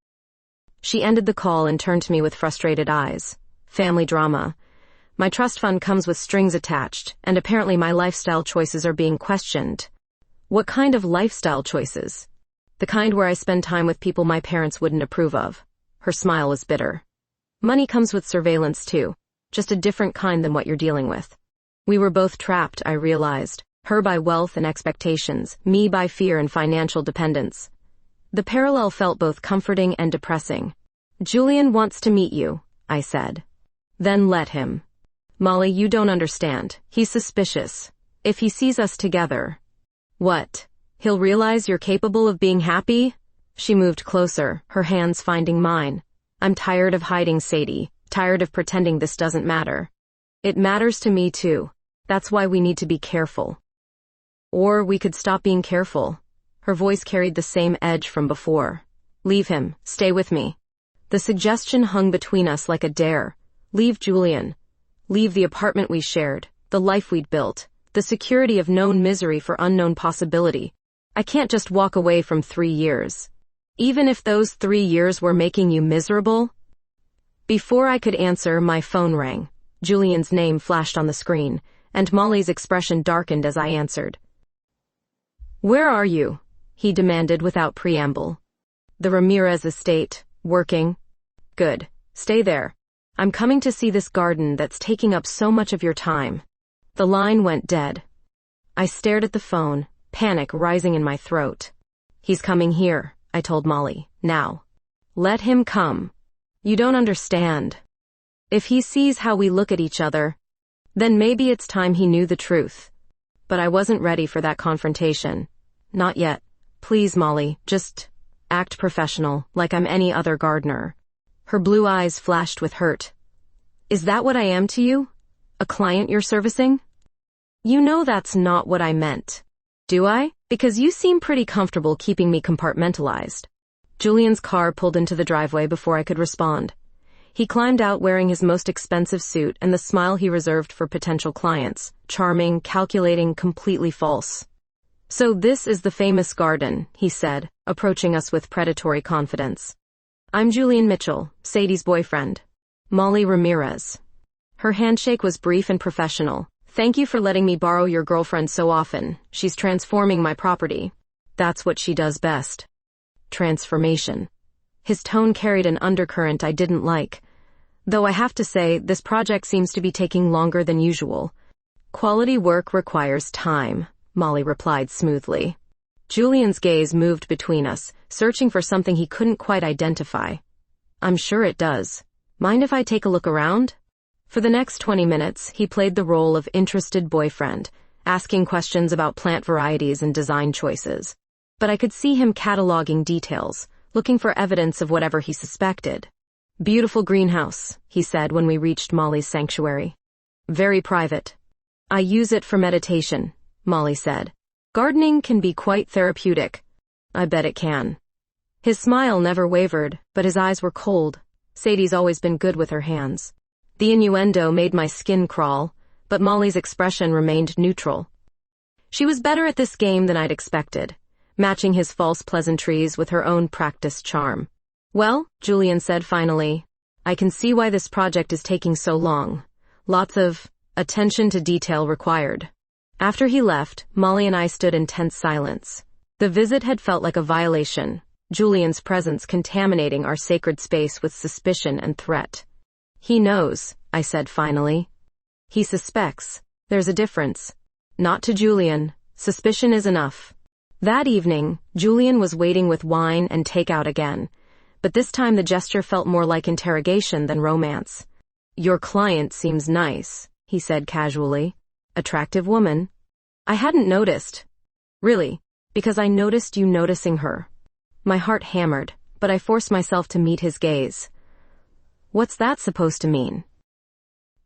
She ended the call and turned to me with frustrated eyes. Family drama. My trust fund comes with strings attached, and apparently my lifestyle choices are being questioned. What kind of lifestyle choices? The kind where I spend time with people my parents wouldn't approve of. Her smile was bitter. Money comes with surveillance too, just a different kind than what you're dealing with. We were both trapped, I realized, her by wealth and expectations, me by fear and financial dependence. The parallel felt both comforting and depressing. Julian wants to meet you, I said. Then let him. Molly, you don't understand. He's suspicious. If he sees us together. What? He'll realize you're capable of being happy? She moved closer, her hands finding mine. I'm tired of hiding, Sadie. Tired of pretending this doesn't matter. It matters to me too. That's why we need to be careful. Or we could stop being careful. Her voice carried the same edge from before. Leave him. Stay with me. The suggestion hung between us like a dare. Leave Julian. Leave the apartment we shared, the life we'd built, the security of known misery for unknown possibility. I can't just walk away from 3 years. Even if those 3 years were making you miserable? Before I could answer, my phone rang. Julian's name flashed on the screen, and Molly's expression darkened as I answered. Where are you? He demanded without preamble. The Ramirez estate. Working. Good. Stay there. I'm coming to see this garden that's taking up so much of your time. The line went dead. I stared at the phone, panic rising in my throat. He's coming here, I told Molly. Now. Let him come. You don't understand. If he sees how we look at each other, then maybe it's time he knew the truth. But I wasn't ready for that confrontation. Not yet. Please, Molly, just act professional, like I'm any other gardener. Her blue eyes flashed with hurt. Is that what I am to you? A client you're servicing? You know that's not what I meant. Do I? Because you seem pretty comfortable keeping me compartmentalized. Julian's car pulled into the driveway before I could respond. He climbed out wearing his most expensive suit and the smile he reserved for potential clients. Charming, calculating, completely false. So this is the famous garden, he said, approaching us with predatory confidence. I'm Julian Mitchell, Sadie's boyfriend. Molly Ramirez. Her handshake was brief and professional. Thank you for letting me borrow your girlfriend so often. She's transforming my property. That's what she does best. Transformation. His tone carried an undercurrent I didn't like. Though I have to say, this project seems to be taking longer than usual. Quality work requires time, Molly replied smoothly. Julian's gaze moved between us, searching for something he couldn't quite identify. I'm sure it does. Mind if I take a look around? For the next 20 minutes, he played the role of interested boyfriend, asking questions about plant varieties and design choices. But I could see him cataloging details, looking for evidence of whatever he suspected. Beautiful greenhouse, he said when we reached Molly's sanctuary. Very private. I use it for meditation, Molly said. Gardening can be quite therapeutic. I bet it can. His smile never wavered, but his eyes were cold. Sadie's always been good with her hands. The innuendo made my skin crawl, but Molly's expression remained neutral. She was better at this game than I'd expected, matching his false pleasantries with her own practiced charm. Well, Julian said finally, I can see why this project is taking so long. Lots of attention to detail required. After he left, Molly and I stood in tense silence. The visit had felt like a violation, Julian's presence contaminating our sacred space with suspicion and threat. He knows, I said finally. He suspects. There's a difference. Not to Julian. Suspicion is enough. That evening, Julian was waiting with wine and takeout again, but this time the gesture felt more like interrogation than romance. Your client seems nice, he said casually. Attractive woman. I hadn't noticed. Really, because I noticed you noticing her. My heart hammered, but I forced myself to meet his gaze. What's that supposed to mean?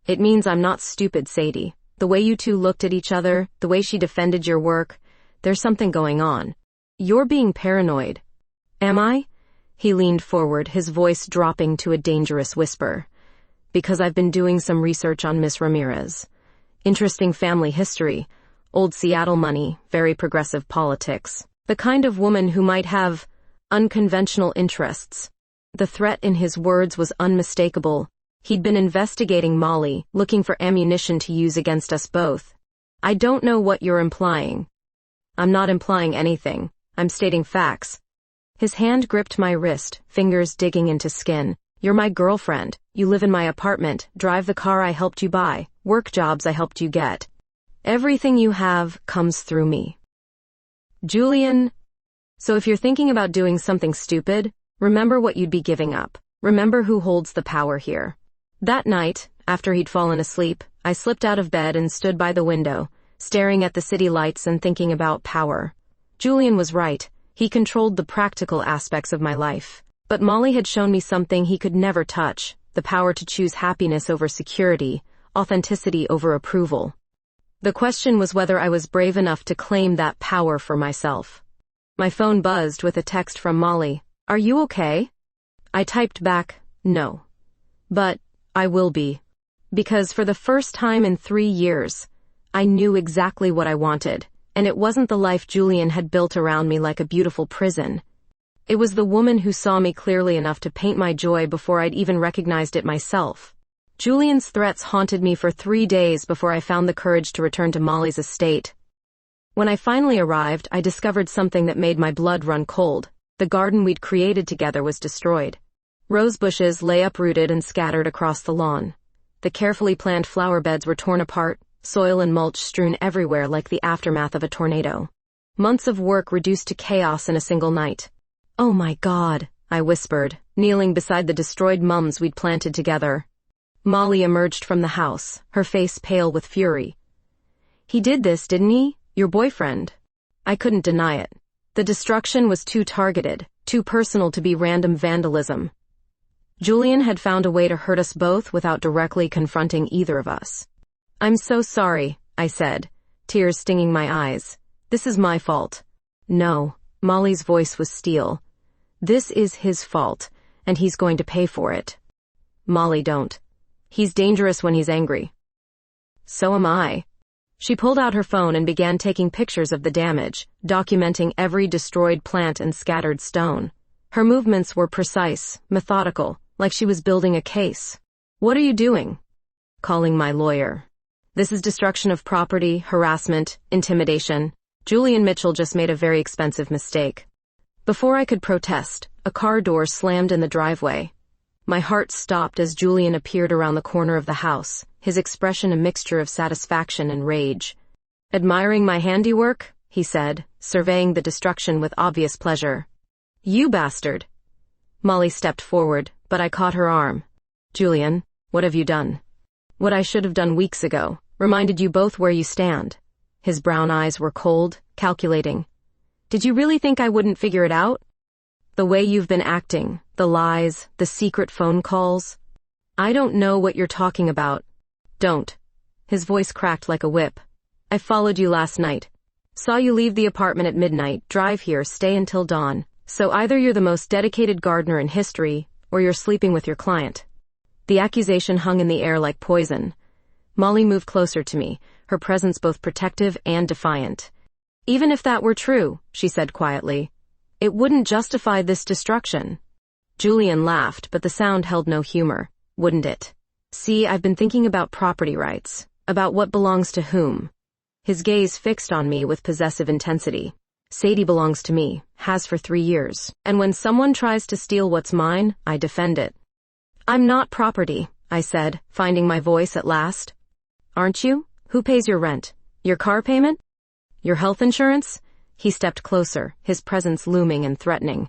It means I'm not stupid, Sadie. The way you two looked at each other, the way she defended your work, there's something going on. You're being paranoid. Am I? He leaned forward, his voice dropping to a dangerous whisper. Because I've been doing some research on Miss Ramirez. Interesting family history. Old Seattle money, very progressive politics. The kind of woman who might have unconventional interests. The threat in his words was unmistakable. He'd been investigating Molly, looking for ammunition to use against us both. I don't know what you're implying. I'm not implying anything. I'm stating facts. His hand gripped my wrist, fingers digging into skin. You're my girlfriend. You live in my apartment, drive the car I helped you buy, work jobs I helped you get. Everything you have comes through me. Julian, so if you're thinking about doing something stupid, remember what you'd be giving up. Remember who holds the power here. That night, after he'd fallen asleep, I slipped out of bed and stood by the window, staring at the city lights and thinking about power. Julian was right. He controlled the practical aspects of my life. But Molly had shown me something he could never touch, the power to choose happiness over security, authenticity over approval. The question was whether I was brave enough to claim that power for myself. My phone buzzed with a text from Molly. Are you okay? I typed back, no. But I will be. Because for the first time in 3 years, I knew exactly what I wanted, and it wasn't the life Julian had built around me like a beautiful prison. It was the woman who saw me clearly enough to paint my joy before I'd even recognized it myself. Julian's threats haunted me for 3 days before I found the courage to return to Molly's estate. When I finally arrived, I discovered something that made my blood run cold. The garden we'd created together was destroyed. Rose bushes lay uprooted and scattered across the lawn. The carefully planned flower beds were torn apart, soil and mulch strewn everywhere like the aftermath of a tornado. Months of work reduced to chaos in a single night. Oh my God, I whispered, kneeling beside the destroyed mums we'd planted together. Molly emerged from the house, her face pale with fury. He did this, didn't he? Your boyfriend. I couldn't deny it. The destruction was too targeted, too personal to be random vandalism. Julian had found a way to hurt us both without directly confronting either of us. I'm so sorry, I said, tears stinging my eyes. This is my fault. No, Molly's voice was steel. This is his fault, and he's going to pay for it. Molly, don't. He's dangerous when he's angry. So am I. She pulled out her phone and began taking pictures of the damage, documenting every destroyed plant and scattered stone. Her movements were precise, methodical, like she was building a case. What are you doing? Calling my lawyer. This is destruction of property, harassment, intimidation. Julian Mitchell just made a very expensive mistake. Before I could protest, a car door slammed in the driveway. My heart stopped as Julian appeared around the corner of the house, his expression a mixture of satisfaction and rage. Admiring my handiwork, he said, surveying the destruction with obvious pleasure. You bastard. Molly stepped forward, but I caught her arm. Julian, what have you done? What I should have done weeks ago, reminded you both where you stand. His brown eyes were cold, calculating. Did you really think I wouldn't figure it out? The way you've been acting, the lies, the secret phone calls. I don't know what you're talking about. Don't. His voice cracked like a whip. I followed you last night. Saw you leave the apartment at midnight, drive here, stay until dawn. So either you're the most dedicated gardener in history, or you're sleeping with your client. The accusation hung in the air like poison. Molly moved closer to me, her presence both protective and defiant. Even if that were true, she said quietly, it wouldn't justify this destruction. Julian laughed, but the sound held no humor. Wouldn't it? See, I've been thinking about property rights, about what belongs to whom. His gaze fixed on me with possessive intensity. Sadie belongs to me, has for 3 years, and when someone tries to steal what's mine, I defend it. I'm not property, I said, finding my voice at last. Aren't you? Who pays your rent? Your car payment? Your health insurance? He stepped closer, his presence looming and threatening.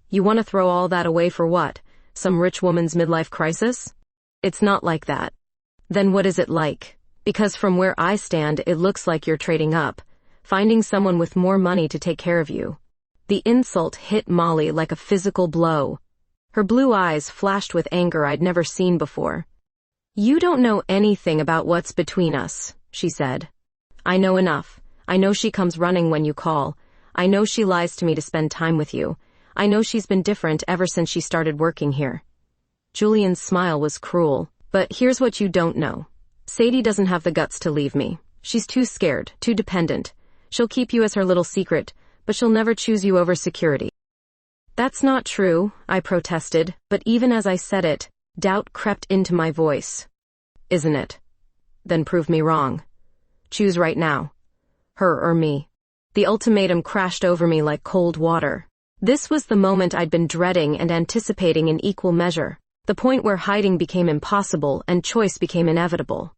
You want to throw all that away for what? Some rich woman's midlife crisis? It's not like that. Then what is it like? Because from where I stand, it looks like you're trading up, finding someone with more money to take care of you. The insult hit Molly like a physical blow. Her blue eyes flashed with anger I'd never seen before. You don't know anything about what's between us, she said. I know enough. I know she comes running when you call. I know she lies to me to spend time with you. I know she's been different ever since she started working here. Julian's smile was cruel. But here's what you don't know. Sadie doesn't have the guts to leave me. She's too scared, too dependent. She'll keep you as her little secret, but she'll never choose you over security. That's not true, I protested, but even as I said it, doubt crept into my voice. Isn't it? Then prove me wrong. Choose right now. Her or me. The ultimatum crashed over me like cold water. This was the moment I'd been dreading and anticipating in equal measure, the point where hiding became impossible and choice became inevitable.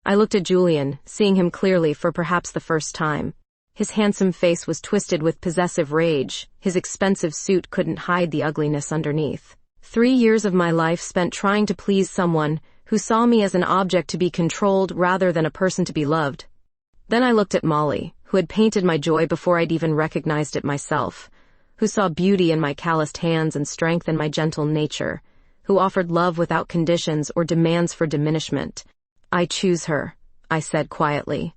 I looked at Julian, seeing him clearly for perhaps the first time. His handsome face was twisted with possessive rage. His expensive suit couldn't hide the ugliness underneath. 3 years of my life spent trying to please someone who saw me as an object to be controlled rather than a person to be loved. Then I looked at Molly, who had painted my joy before I'd even recognized it myself, who saw beauty in my calloused hands and strength in my gentle nature, who offered love without conditions or demands for diminishment. I choose her, I said quietly.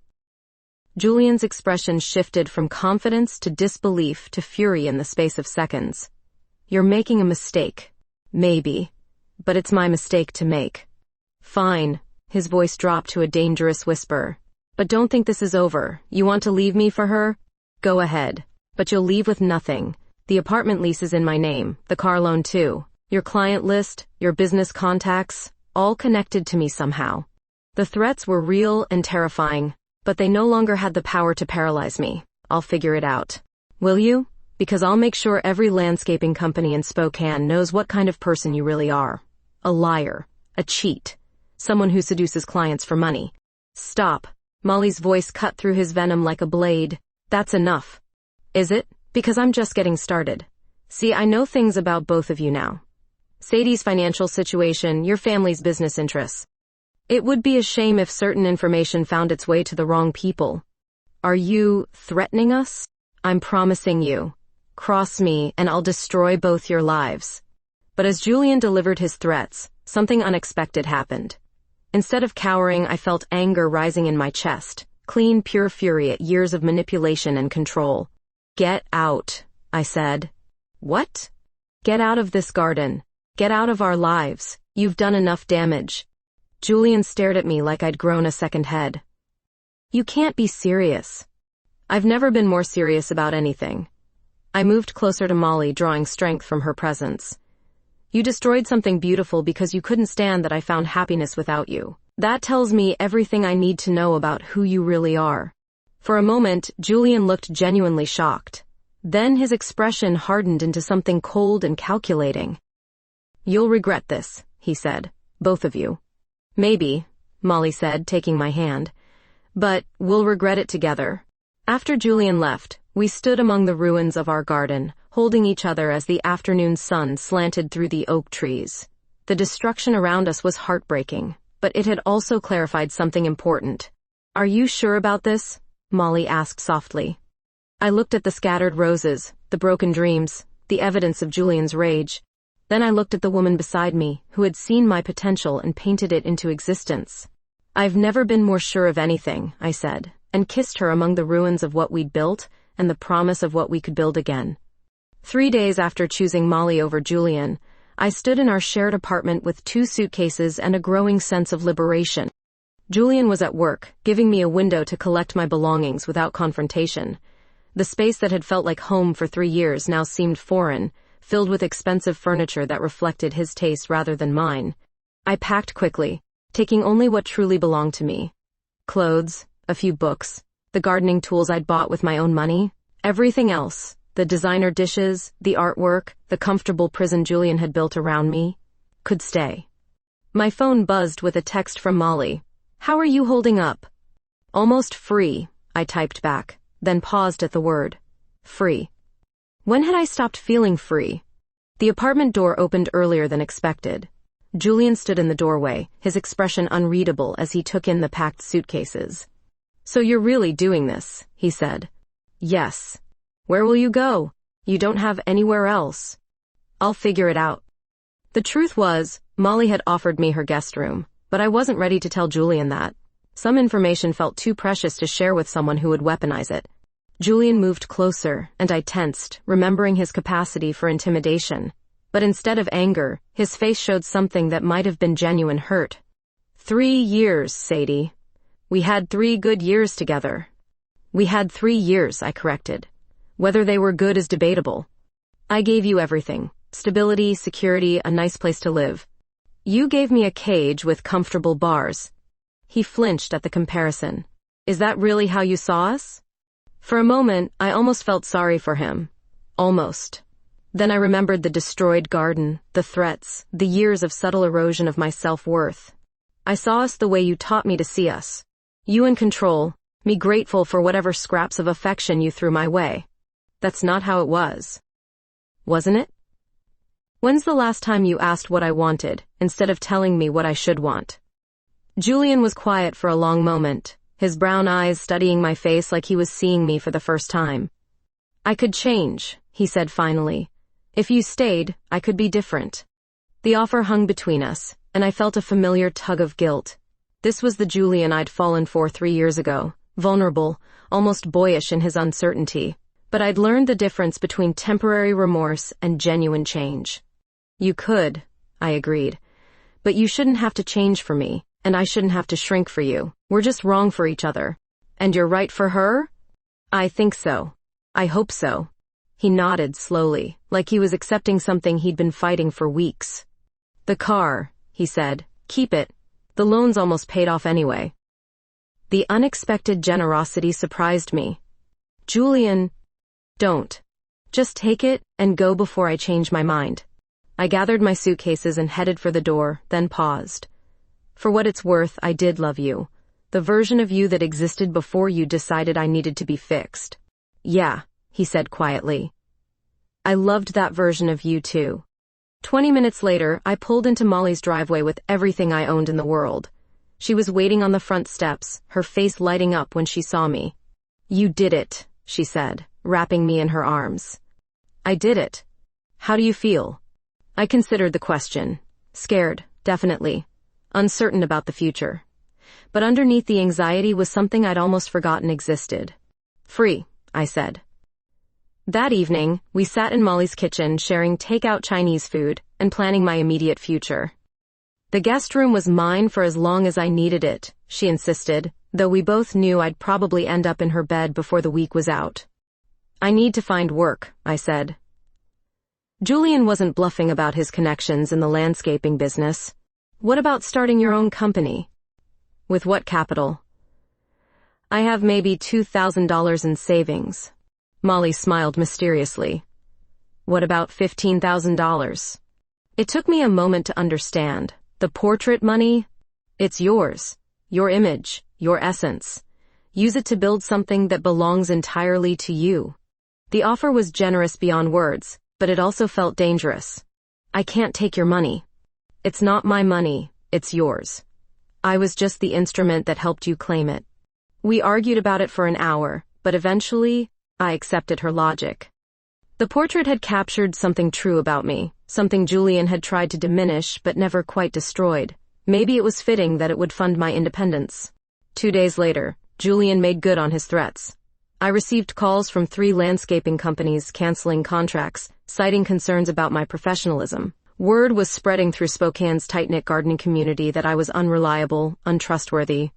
Julian's expression shifted from confidence to disbelief to fury in the space of seconds. You're making a mistake. Maybe. But it's my mistake to make. Fine. His voice dropped to a dangerous whisper. But don't think this is over. You want to leave me for her? Go ahead. But you'll leave with nothing. The apartment lease is in my name, the car loan too. Your client list, your business contacts, all connected to me somehow. The threats were real and terrifying, but they no longer had the power to paralyze me. I'll figure it out. Will you? Because I'll make sure every landscaping company in Spokane knows what kind of person you really are. A liar. A cheat. Someone who seduces clients for money. Stop. Molly's voice cut through his venom like a blade. That's enough. Is it? Because I'm just getting started. See, I know things about both of you now. Sadie's financial situation, your family's business interests. It would be a shame if certain information found its way to the wrong people. Are you threatening us? I'm promising you. Cross me and I'll destroy both your lives. But as Julian delivered his threats, something unexpected happened. Instead of cowering, I felt anger rising in my chest, clean, pure fury at years of manipulation and control. Get out, I said. What? Get out of this garden. Get out of our lives. You've done enough damage. Julian stared at me like I'd grown a second head. You can't be serious. I've never been more serious about anything. I moved closer to Molly, drawing strength from her presence. You destroyed something beautiful because you couldn't stand that I found happiness without you. That tells me everything I need to know about who you really are. For a moment, Julian looked genuinely shocked. Then his expression hardened into something cold and calculating. You'll regret this, he said. Both of you. Maybe, Molly said, taking my hand. But we'll regret it together. After Julian left, we stood among the ruins of our garden, holding each other as the afternoon sun slanted through the oak trees. The destruction around us was heartbreaking, but it had also clarified something important. Are you sure about this? Molly asked softly. I looked at the scattered roses, the broken dreams, the evidence of Julian's rage. Then I looked at the woman beside me, who had seen my potential and painted it into existence. I've never been more sure of anything, I said, and kissed her among the ruins of what we'd built and the promise of what we could build again. 3 days after choosing Molly over Julian, I stood in our shared apartment with 2 suitcases and a growing sense of liberation. Julian was at work, giving me a window to collect my belongings without confrontation. The space that had felt like home for 3 years now seemed foreign, filled with expensive furniture that reflected his taste rather than mine. I packed quickly, taking only what truly belonged to me. Clothes, a few books, the gardening tools I'd bought with my own money. Everything else, the designer dishes, the artwork, the comfortable prison Julian had built around me, could stay. My phone buzzed with a text from Molly. "How are you holding up?" "Almost free," I typed back, then paused at the word. Free. When had I stopped feeling free? The apartment door opened earlier than expected. Julian stood in the doorway, his expression unreadable as he took in the packed suitcases. "So you're really doing this," he said. "Yes." "Where will you go? You don't have anywhere else." "I'll figure it out." The truth was, Molly had offered me her guest room, but I wasn't ready to tell Julian that. Some information felt too precious to share with someone who would weaponize it. Julian moved closer, and I tensed, remembering his capacity for intimidation. But instead of anger, his face showed something that might have been genuine hurt. 3 years, Sadie. We had 3 good years together. We had 3 years, I corrected. Whether they were good is debatable. I gave you everything. Stability, security, a nice place to live. You gave me a cage with comfortable bars. He flinched at the comparison. Is that really how you saw us? For a moment, I almost felt sorry for him. Almost. Then I remembered the destroyed garden, the threats, the years of subtle erosion of my self-worth. I saw us the way you taught me to see us. You in control, me grateful for whatever scraps of affection you threw my way. That's not how it was. Wasn't it? When's the last time you asked what I wanted, instead of telling me what I should want? Julian was quiet for a long moment, his brown eyes studying my face like he was seeing me for the first time. I could change, he said finally. If you stayed, I could be different. The offer hung between us, and I felt a familiar tug of guilt. This was the Julian I'd fallen for 3 years ago, vulnerable, almost boyish in his uncertainty. But I'd learned the difference between temporary remorse and genuine change. You could, I agreed. But you shouldn't have to change for me, and I shouldn't have to shrink for you. We're just wrong for each other. And you're right for her? I think so. I hope so. He nodded slowly, like he was accepting something he'd been fighting for weeks. The car, he said. Keep it. The loan's almost paid off anyway. The unexpected generosity surprised me. Julian, don't. Just take it and go before I change my mind. I gathered my suitcases and headed for the door, then paused. For what it's worth, I did love you. The version of you that existed before you decided I needed to be fixed. Yeah, he said quietly. I loved that version of you too. 20 minutes later, I pulled into Molly's driveway with everything I owned in the world. She was waiting on the front steps, her face lighting up when she saw me. You did it, she said, wrapping me in her arms. I did it. How do you feel? I considered the question. Scared, definitely. Uncertain about the future. But underneath the anxiety was something I'd almost forgotten existed. Free, I said. That evening, we sat in Molly's kitchen sharing takeout Chinese food and planning my immediate future. The guest room was mine for as long as I needed it, she insisted, though we both knew I'd probably end up in her bed before the week was out. I need to find work, I said. Julian wasn't bluffing about his connections in the landscaping business. What about starting your own company? With what capital? I have maybe $2,000 in savings. Molly smiled mysteriously. What about $15,000? It took me a moment to understand. The portrait money? It's yours. Your image. Your essence. Use it to build something that belongs entirely to you. The offer was generous beyond words, but it also felt dangerous. I can't take your money. It's not my money, it's yours. I was just the instrument that helped you claim it. We argued about it for an hour, but eventually, I accepted her logic. The portrait had captured something true about me, something Julian had tried to diminish but never quite destroyed. Maybe it was fitting that it would fund my independence. 2 days later, Julian made good on his threats. I received calls from 3 landscaping companies canceling contracts, citing concerns about my professionalism. Word was spreading through Spokane's tight-knit gardening community that I was unreliable, untrustworthy.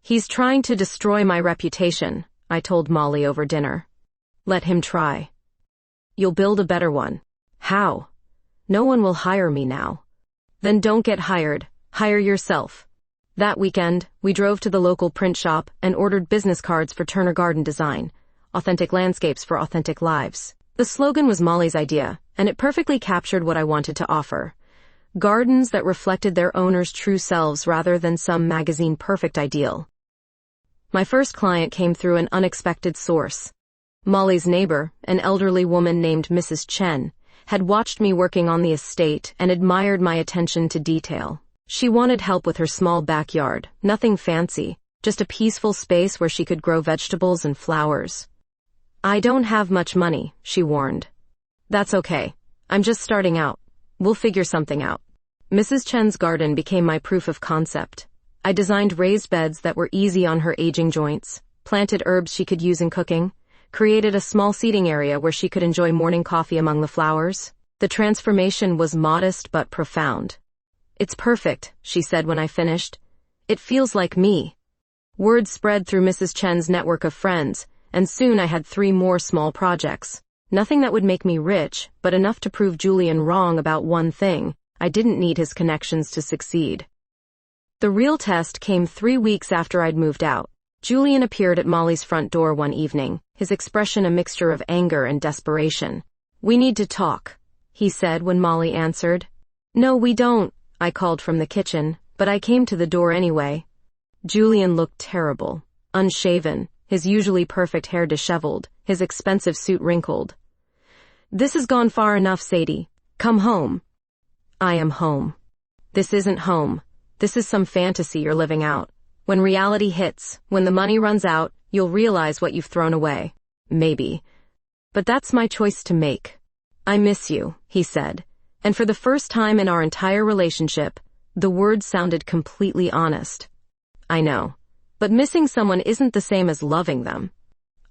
"He's trying to destroy my reputation," I told Molly over dinner. "Let him try. You'll build a better one." "How? No one will hire me now." "Then don't get hired. Hire yourself." That weekend, we drove to the local print shop and ordered business cards for Turner Garden Design, authentic landscapes for authentic lives. The slogan was Molly's idea, and it perfectly captured what I wanted to offer. Gardens that reflected their owners' true selves rather than some magazine perfect ideal. My first client came through an unexpected source. Molly's neighbor, an elderly woman named Mrs. Chen, had watched me working on the estate and admired my attention to detail. She wanted help with her small backyard, nothing fancy, just a peaceful space where she could grow vegetables and flowers. "I don't have much money," she warned. "That's okay. I'm just starting out. We'll figure something out." Mrs. Chen's garden became my proof of concept. I designed raised beds that were easy on her aging joints, planted herbs she could use in cooking, created a small seating area where she could enjoy morning coffee among the flowers. The transformation was modest but profound. "It's perfect," she said when I finished. "It feels like me." Word spread through Mrs. Chen's network of friends, and soon I had 3 more small projects. Nothing that would make me rich, but enough to prove Julian wrong about one thing: I didn't need his connections to succeed. The real test came 3 weeks after I'd moved out. Julian appeared at Molly's front door one evening, his expression a mixture of anger and desperation. "We need to talk," he said when Molly answered. "No, we don't," I called from the kitchen, but I came to the door anyway. Julian looked terrible, unshaven, his usually perfect hair disheveled, his expensive suit wrinkled. "This has gone far enough, Sadie. Come home." "I am home." "This isn't home. This is some fantasy you're living out. When reality hits, when the money runs out, you'll realize what you've thrown away. Maybe. But that's my choice to make." "I miss you," he said. And for the first time in our entire relationship, the words sounded completely honest. "I know. But missing someone isn't the same as loving them.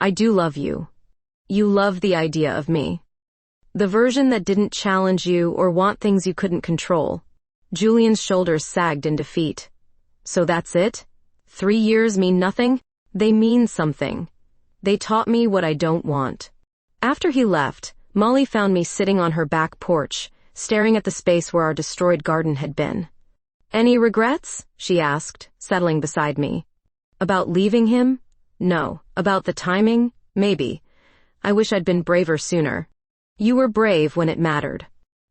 I do love you. You love the idea of me. The version that didn't challenge you or want things you couldn't control." Julian's shoulders sagged in defeat. "So that's it? 3 years mean nothing?" "They mean something. They taught me what I don't want." After he left, Molly found me sitting on her back porch, staring at the space where our destroyed garden had been. "Any regrets?" she asked, settling beside me. "About leaving him? No. About the timing? Maybe. I wish I'd been braver sooner." "You were brave when it mattered."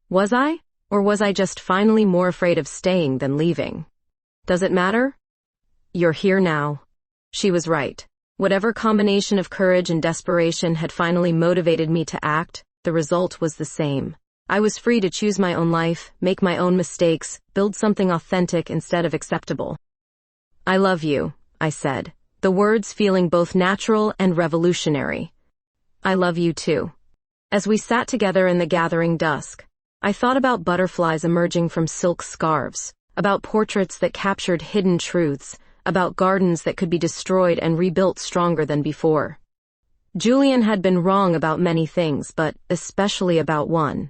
"Was I? Or was I just finally more afraid of staying than leaving?" "Does it matter?" "You're here now." She was right. Whatever combination of courage and desperation had finally motivated me to act, the result was the same. I was free to choose my own life, make my own mistakes, build something authentic instead of acceptable. "I love you," I said, the words feeling both natural and revolutionary. "I love you too." As we sat together in the gathering dusk, I thought about butterflies emerging from silk scarves, about portraits that captured hidden truths, about gardens that could be destroyed and rebuilt stronger than before. Julian had been wrong about many things, but especially about one.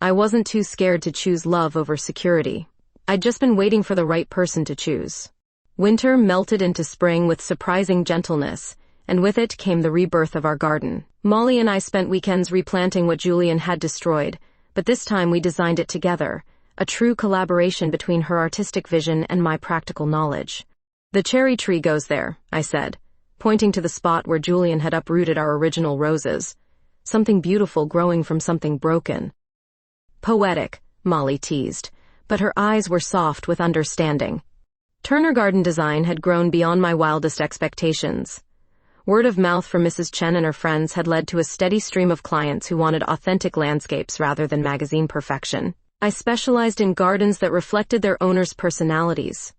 I wasn't too scared to choose love over security. I'd just been waiting for the right person to choose. Winter melted into spring with surprising gentleness, and with it came the rebirth of our garden. Molly and I spent weekends replanting what Julian had destroyed, but this time we designed it together, a true collaboration between her artistic vision and my practical knowledge. "The cherry tree goes there," I said, pointing to the spot where Julian had uprooted our original roses. "Something beautiful growing from something broken." "Poetic," Molly teased, but her eyes were soft with understanding. Turner Garden Design had grown beyond my wildest expectations. Word of mouth from Mrs. Chen and her friends had led to a steady stream of clients who wanted authentic landscapes rather than magazine perfection. I specialized in gardens that reflected their owners' personalities.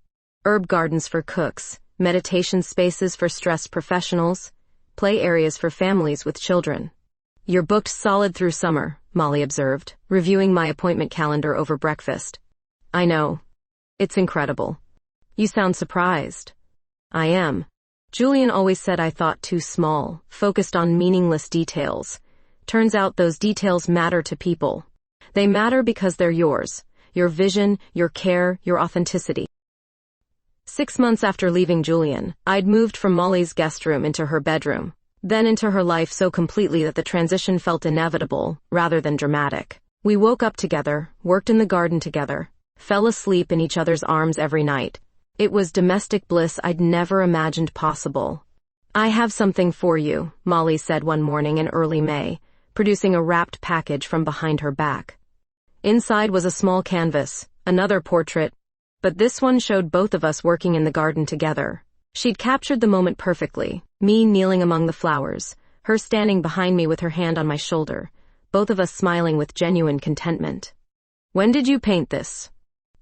Herb gardens for cooks, meditation spaces for stressed professionals, play areas for families with children. "You're booked solid through summer," Molly observed, reviewing my appointment calendar over breakfast. "I know. It's incredible. You sound surprised. I am. Julian always said I thought too small, focused on meaningless details. Turns out those details matter to people. They matter because they're yours. Your vision, your care, your authenticity. 6 months after leaving Julian, I'd moved from Molly's guest room into her bedroom, then into her life so completely that the transition felt inevitable, rather than dramatic. We woke up together, worked in the garden together, fell asleep in each other's arms every night. It was domestic bliss I'd never imagined possible. I have something for you, Molly said one morning in early May, producing a wrapped package from behind her back. Inside was a small canvas, another portrait, but this one showed both of us working in the garden together. She'd captured the moment perfectly, me kneeling among the flowers, her standing behind me with her hand on my shoulder, both of us smiling with genuine contentment. When did you paint this?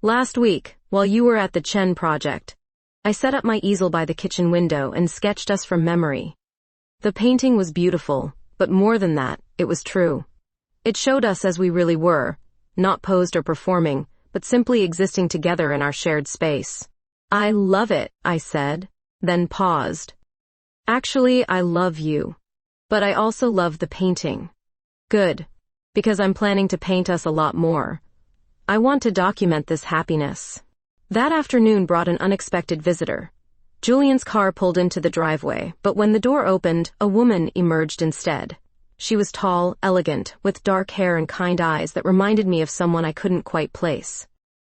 Last week, while you were at the Chen project. I set up my easel by the kitchen window and sketched us from memory. The painting was beautiful, but more than that, it was true. It showed us as we really were, not posed or performing, but simply existing together in our shared space. I love it, I said, then paused. Actually, I love you. But I also love the painting. Good. Because I'm planning to paint us a lot more. I want to document this happiness. That afternoon brought an unexpected visitor. Julian's car pulled into the driveway, but when the door opened, a woman emerged instead. She was tall, elegant, with dark hair and kind eyes that reminded me of someone I couldn't quite place.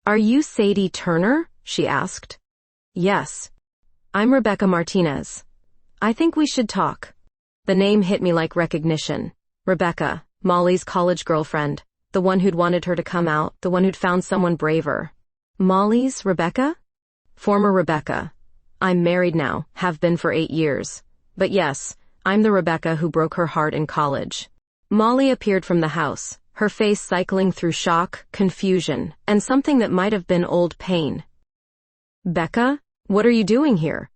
Are you Sadie Turner? She asked. Yes. I'm Rebecca Martinez. I think we should talk. The name hit me like recognition. Rebecca, Molly's college girlfriend, the one who'd wanted her to come out, the one who'd found someone braver. Molly's Rebecca? Former Rebecca. I'm married now, have been for 8 years. But yes, I'm the Rebecca who broke her heart in college. Molly appeared from the house, her face cycling through shock, confusion, and something that might have been old pain. Becca, what are you doing here?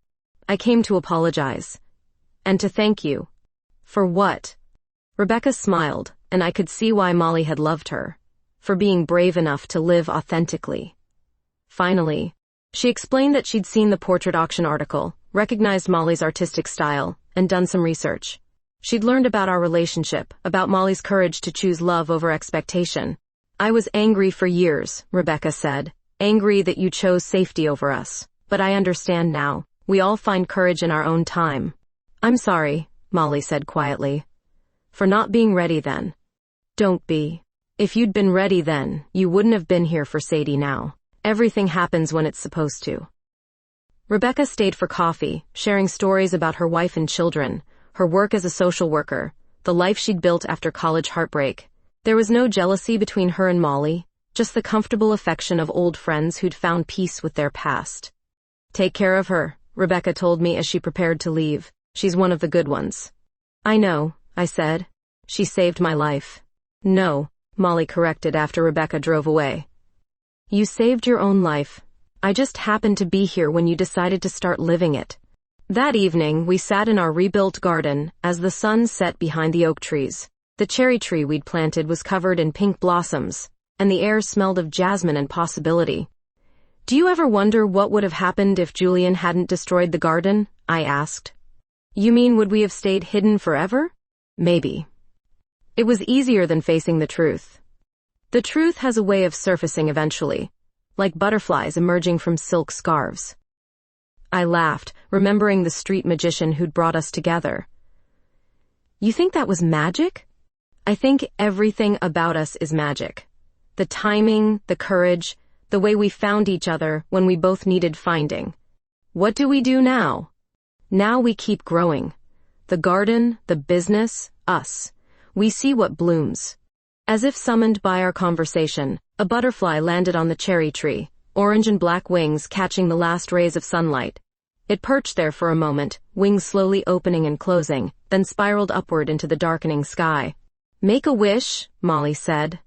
I came to apologize. And to thank you. For what? Rebecca smiled, and I could see why Molly had loved her. For being brave enough to live authentically. Finally, she explained that she'd seen the portrait auction article, recognized Molly's artistic style, and done some research. She'd learned about our relationship, about Molly's courage to choose love over expectation. I was angry for years, Rebecca said. Angry that you chose safety over us. But I understand now. We all find courage in our own time. I'm sorry, Molly said quietly. For not being ready then. Don't be. If you'd been ready then, you wouldn't have been here for Sadie now. Everything happens when it's supposed to. Rebecca stayed for coffee, sharing stories about her wife and children, her work as a social worker, the life she'd built after college heartbreak. There was no jealousy between her and Molly, just the comfortable affection of old friends who'd found peace with their past. Take care of her, Rebecca told me as she prepared to leave. She's one of the good ones. I know, I said. She saved my life. No, Molly corrected after Rebecca drove away. You saved your own life. I just happened to be here when you decided to start living it. That evening, we sat in our rebuilt garden as the sun set behind the oak trees. The cherry tree we'd planted was covered in pink blossoms, and the air smelled of jasmine and possibility. Do you ever wonder what would have happened if Julian hadn't destroyed the garden? I asked. You mean would we have stayed hidden forever? Maybe. It was easier than facing the truth. The truth has a way of surfacing eventually, like butterflies emerging from silk scarves. I laughed, remembering the street magician who'd brought us together. You think that was magic? I think everything about us is magic. The timing, the courage, the way we found each other when we both needed finding. What do we do now? Now we keep growing. The garden, the business, us. We see what blooms. As if summoned by our conversation, a butterfly landed on the cherry tree, orange and black wings catching the last rays of sunlight. It perched there for a moment, wings slowly opening and closing, then spiraled upward into the darkening sky. Make a wish, Molly said.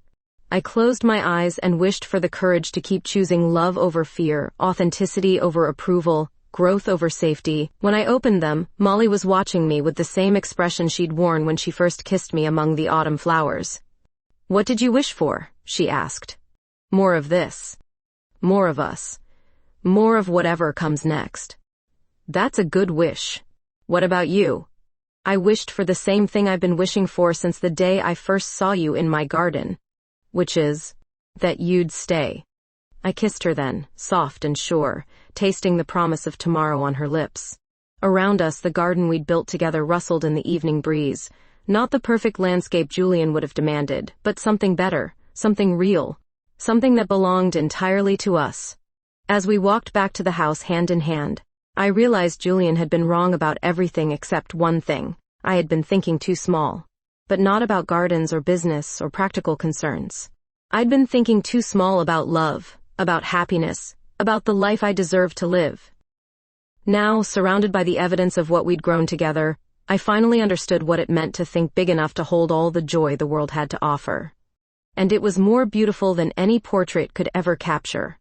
I closed my eyes and wished for the courage to keep choosing love over fear, authenticity over approval, growth over safety. When I opened them, Molly was watching me with the same expression she'd worn when she first kissed me among the autumn flowers. What did you wish for? She asked. More of this. More of us. More of whatever comes next. That's a good wish. What about you? I wished for the same thing I've been wishing for since the day I first saw you in my garden, which is that you'd stay. I kissed her then, soft and sure, tasting the promise of tomorrow on her lips. Around us, the garden we'd built together rustled in the evening breeze. Not the perfect landscape Julian would have demanded, but something better, something real, something that belonged entirely to us. As we walked back to the house hand in hand, I realized Julian had been wrong about everything except one thing. I had been thinking too small. But not about gardens or business or practical concerns. I'd been thinking too small about love, about happiness, about the life I deserved to live. Now, surrounded by the evidence of what we'd grown together, I finally understood what it meant to think big enough to hold all the joy the world had to offer. And it was more beautiful than any portrait could ever capture.